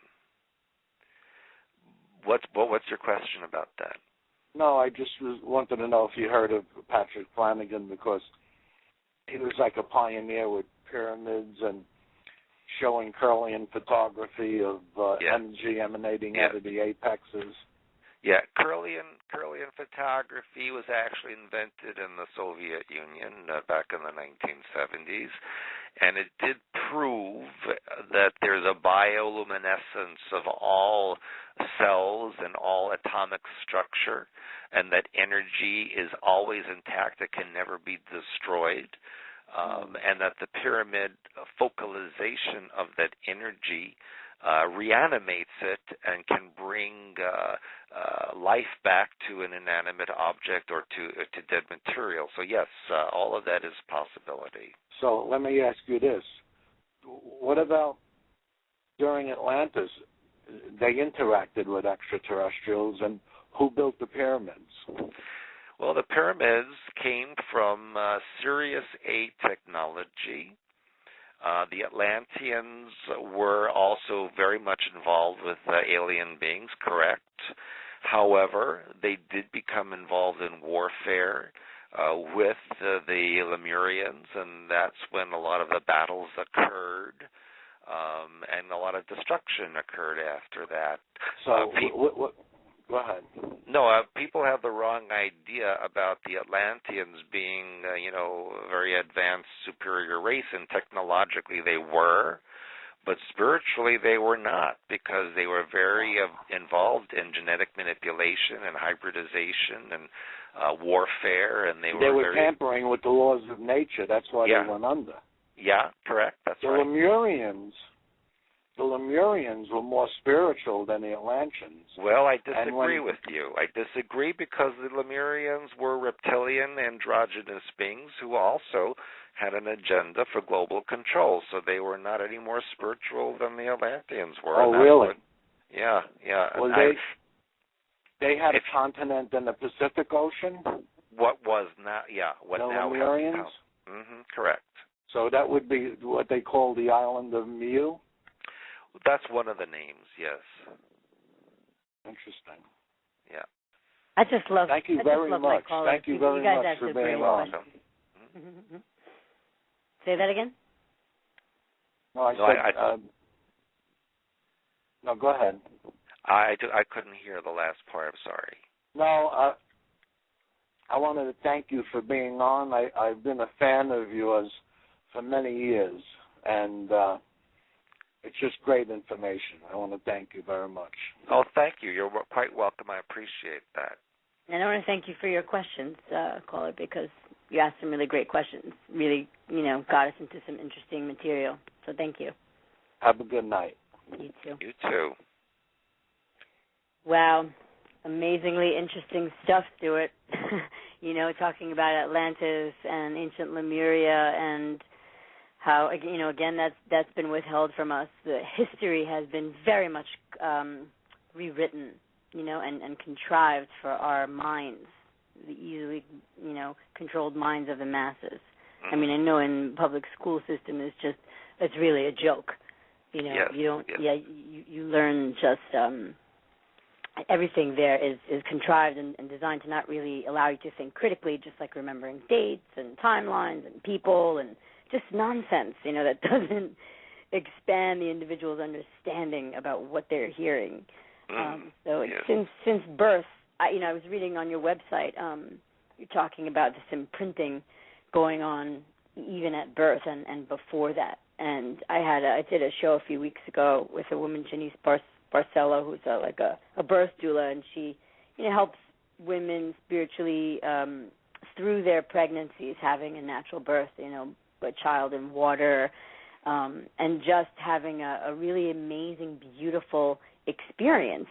What's your question about that? No, I just wanted to know if you heard of Patrick Flanagan, because he was like a pioneer with pyramids and showing Kirlian photography of energy emanating out of the apexes. Yeah, Kirlian photography was actually invented in the Soviet Union back in the 1970s, and it did prove that there's a bioluminescence of all cells and all atomic structure, and that energy is always intact. It can never be destroyed, and that the pyramid focalization of that energy reanimates it and can bring life back to an inanimate object or to dead material. So yes, all of that is a possibility. So let me ask you this. What about during Atlantis? They interacted with extraterrestrials, and who built the pyramids? Well, the pyramids came from Sirius A technology. The Atlanteans were also very much involved with alien beings, correct? However, they did become involved in warfare with the Lemurians, and that's when a lot of the battles occurred, and a lot of destruction occurred after that. So, go ahead. No, people have the wrong idea about the Atlanteans being, a very advanced, superior race, and technologically they were, but spiritually they were not, because they were very involved in genetic manipulation and hybridization and warfare, and they were tampering with the laws of nature. That's why they went under. Yeah, correct. That's right. The Lemurians were more spiritual than the Atlanteans. Well, I disagree with you. I disagree, because the Lemurians were reptilian, androgynous beings who also had an agenda for global control, so they were not any more spiritual than the Atlanteans were. Oh, really? Yeah. Well, they had a continent in the Pacific Ocean? what was now, what the now Lemurians? has correct. So that would be what they call the island of Mu? That's one of the names, yes. Interesting. Yeah. I just love. Thank you very much. Thank you very much for being on. Mm-hmm. Say that again. No, I said. No, go ahead. I couldn't hear the last part. I'm sorry. No, I wanted to thank you for being on. I've been a fan of yours for many years, and it's just great information. I want to thank you very much. Oh, thank you. You're quite welcome. I appreciate that. And I want to thank you for your questions, caller, because you asked some really great questions. Really, got us into some interesting material. So thank you. Have a good night. You too. You too. Wow. Amazingly interesting stuff, Stewart. Talking about Atlantis and ancient Lemuria and how, again, that's been withheld from us. The history has been very much rewritten, and contrived for our minds, the easily, controlled minds of the masses. I mean, I know in public school system it's really a joke. Yes. You learn just everything there is contrived and designed to not really allow you to think critically, just like remembering dates and timelines and people and just nonsense, that doesn't expand the individual's understanding about what they're hearing. Since birth, I was reading on your website, you're talking about this imprinting going on even at birth and before that. And I did a show a few weeks ago with a woman, Janice Barcelo, who's a birth doula, and she helps women spiritually through their pregnancies, having a natural birth, a child in water, and just having a really amazing, beautiful experience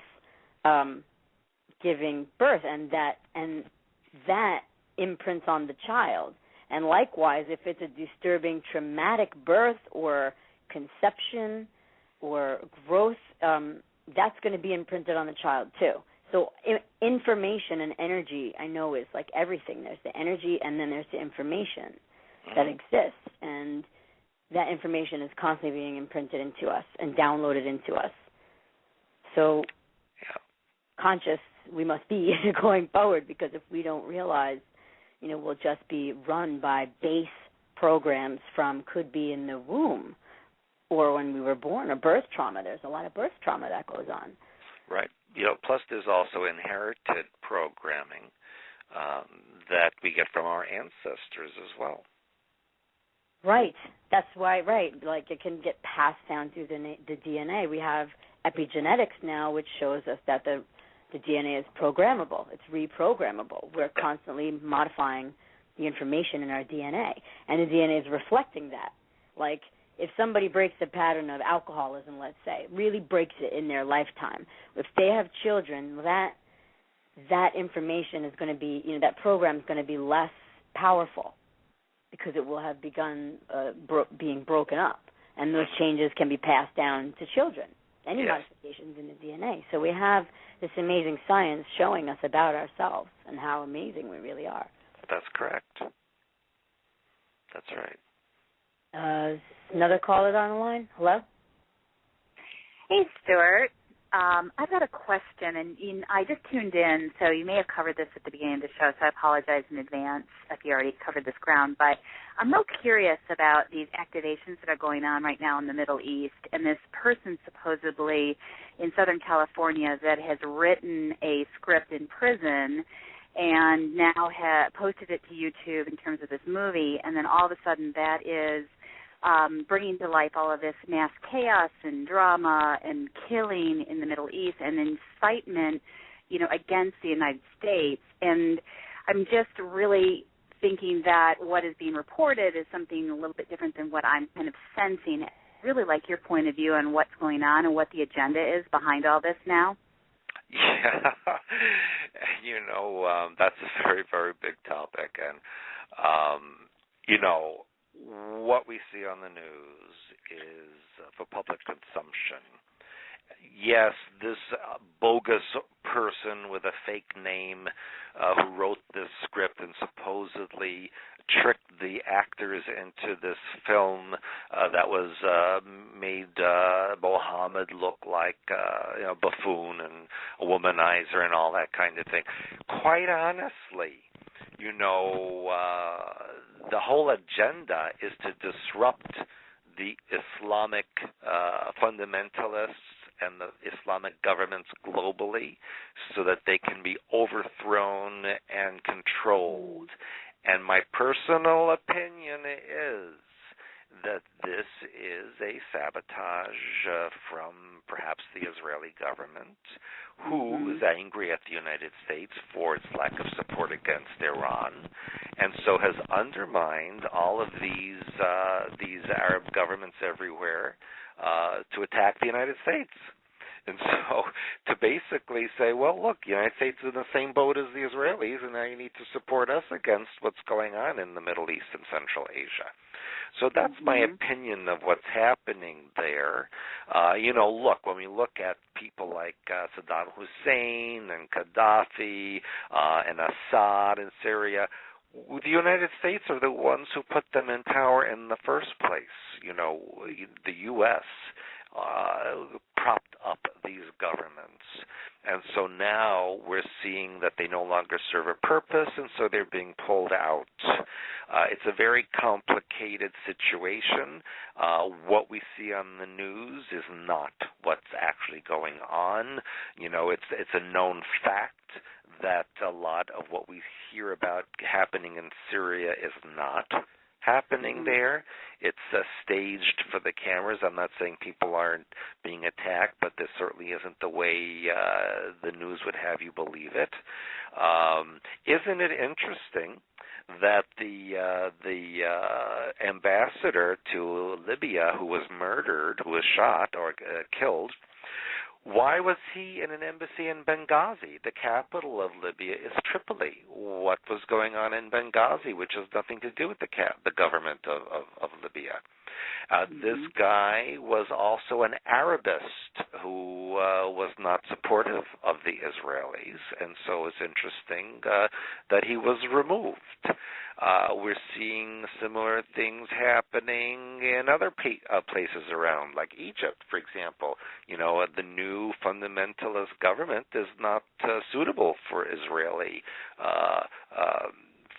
giving birth, and that imprints on the child. And likewise, if it's a disturbing, traumatic birth or conception or growth, that's going to be imprinted on the child too. So information and energy, I know, is like everything. There's the energy and then there's the information that exists. And that information is constantly being imprinted into us and downloaded into us. So conscious we must be going forward, because if we don't realize, we'll just be run by base programs from could be in the womb or when we were born, or birth trauma. There's a lot of birth trauma that goes on. Right. Plus there's also inherited programming that we get from our ancestors as well. Right. That's why, like it can get passed down through the DNA. We have epigenetics now, which shows us that the DNA is programmable. It's reprogrammable. We're constantly modifying the information in our DNA, and the DNA is reflecting that. Like if somebody breaks the pattern of alcoholism, let's say, really breaks it in their lifetime, if they have children, that information is going to be, that program is going to be less powerful because it will have begun being broken up, and those changes can be passed down to children. Any modifications in the DNA. So we have this amazing science showing us about ourselves and how amazing we really are. That's correct. That's right. Another caller on the line. Hello? Hey, Stewart. I've got a question, and I just tuned in, so you may have covered this at the beginning of the show, so I apologize in advance if you already covered this ground. But I'm real curious about these activations that are going on right now in the Middle East, and this person supposedly in Southern California that has written a script in prison and now posted it to YouTube in terms of this movie, and then all of a sudden that is bringing to life all of this mass chaos and drama and killing in the Middle East and incitement, against the United States. And I'm just really thinking that what is being reported is something a little bit different than what I'm kind of sensing. I really like your point of view on what's going on and what the agenda is behind all this now. Yeah, that's a very, very big topic. And, what we see on the news is for public consumption. Yes, this bogus person with a fake name who wrote this script and supposedly tricked the actors into this film that was made Mohammed look like a buffoon and a womanizer and all that kind of thing. Quite honestly, the whole agenda is to disrupt the Islamic fundamentalists and the Islamic governments globally so that they can be overthrown and controlled. And my personal opinion is that this is a sabotage from perhaps the Israeli government, who is angry at the United States for its lack of support against Iran, and so has undermined all of these Arab governments everywhere to attack the United States. And so to basically say, well, look, the United States is in the same boat as the Israelis, and now you need to support us against what's going on in the Middle East and Central Asia. So that's my opinion of what's happening there. Look, when we look at people like Saddam Hussein and Gaddafi and Assad in Syria, the United States are the ones who put them in power in the first place. The U.S. Propped up these governments. And so now we're seeing that they no longer serve a purpose, and so they're being pulled out. It's a very complicated situation. What we see on the news is not what's actually going on. It's a known fact that a lot of what we hear about happening in Syria is not happening there. It's staged for the cameras. I'm not saying people aren't being attacked, but this certainly isn't the way the news would have you believe it. Isn't it interesting that the ambassador to Libya who was murdered, who was shot or killed, why was he in an embassy in Benghazi? The capital of Libya is Tripoli. What was going on in Benghazi, which has nothing to do with the government of Libya? This guy was also an Arabist who was not supportive of the Israelis, and so it's interesting that he was removed. We're seeing similar things happening in other places around, like Egypt, for example. The new fundamentalist government is not suitable for Israeli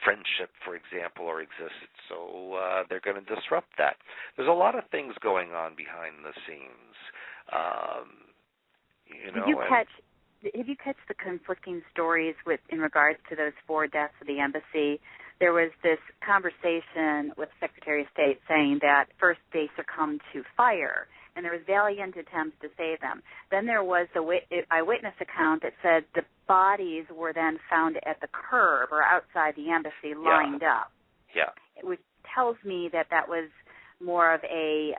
friendship, for example, or existence. So they're going to disrupt that. There's a lot of things going on behind the scenes. Have you catch the conflicting stories in regards to those 4 deaths of the embassy? There was this conversation with the Secretary of State saying that first they succumbed to fire, and there was valiant attempts to save them. Then there was the eyewitness account that said the bodies were then found at the curb or outside the embassy lined up. Yeah. Which tells me that was more of a,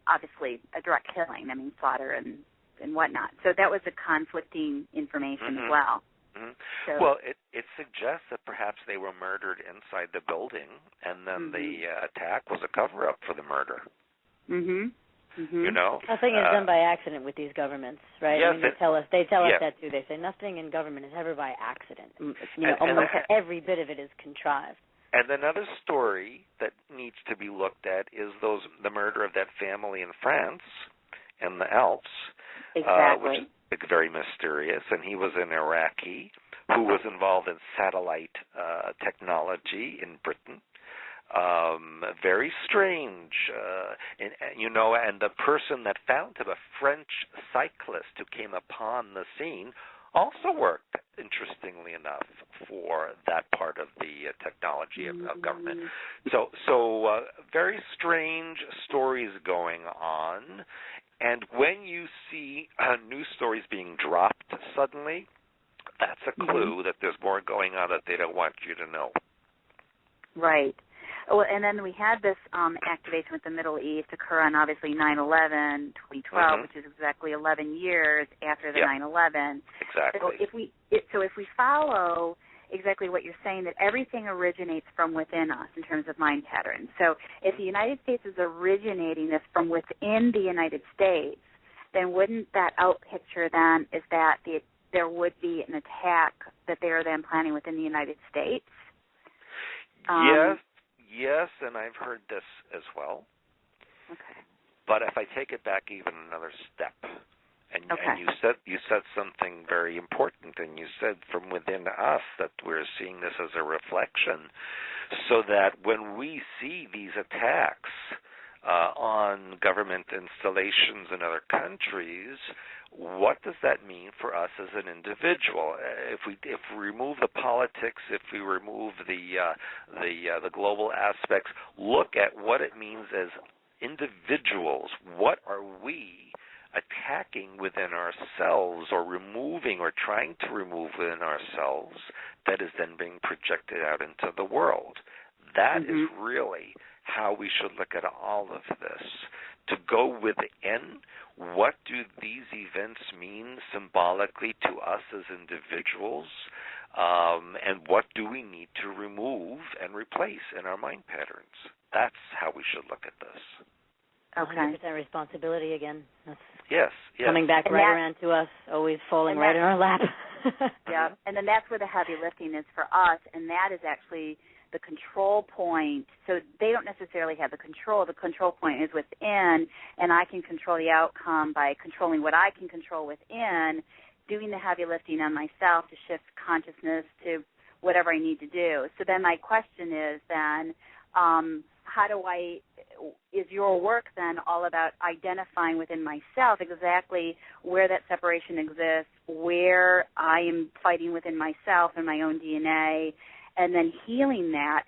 obviously, a direct killing, slaughter and whatnot. So that was a conflicting information as well. Mm-hmm. So, well, it suggests that perhaps they were murdered inside the building, and then the attack was a cover-up for the murder. Nothing is done by accident with these governments, right? Yes, they tell us that too. They say nothing in government is ever by accident. Almost every bit of it is contrived. And another story that needs to be looked at is the murder of that family in France, in the Alps, which is very mysterious. And he was an Iraqi who was involved in satellite technology in Britain. Very strange, and the person that found him, a French cyclist who came upon the scene, also worked, interestingly enough, for that part of the technology of government. So very strange stories going on, and when you see news stories being dropped suddenly, that's a clue that there's more going on that they don't want you to know. Right. Well, and then we had this activation with the Middle East occur on, obviously, 9/11, 2012, which is exactly 11 years after the 9/11. Exactly. So if we follow exactly what you're saying, that everything originates from within us in terms of mind patterns. So if the United States is originating this from within the United States, then wouldn't that out picture then is that there would be an attack that they are then planning within the United States? Yes, and I've heard this as well. Okay. But if I take it back even another step, and you said something very important, and you said from within us that we're seeing this as a reflection, so that when we see these attacks on government installations in other countries, what does that mean for us as an individual? If we remove the politics, if we remove the global aspects, look at what it means as individuals. What are we attacking within ourselves, or removing, or trying to remove within ourselves, that is then being projected out into the world? That is really how we should look at all of this. To go within, what do these events mean symbolically to us as individuals, and what do we need to remove and replace in our mind patterns? That's how we should look at this. Okay. 100% responsibility again. That's yes. Coming back and right around to us, always falling right in our lap. Yeah, and then that's where the heavy lifting is for us, and that is actually the control point. So they don't necessarily have the control. The control point is within, and I can control the outcome by controlling what I can control within, doing the heavy lifting on myself to shift consciousness to whatever I need to do. So then my question is then, is your work then all about identifying within myself exactly where that separation exists, where I am fighting within myself and my own DNA, and then healing that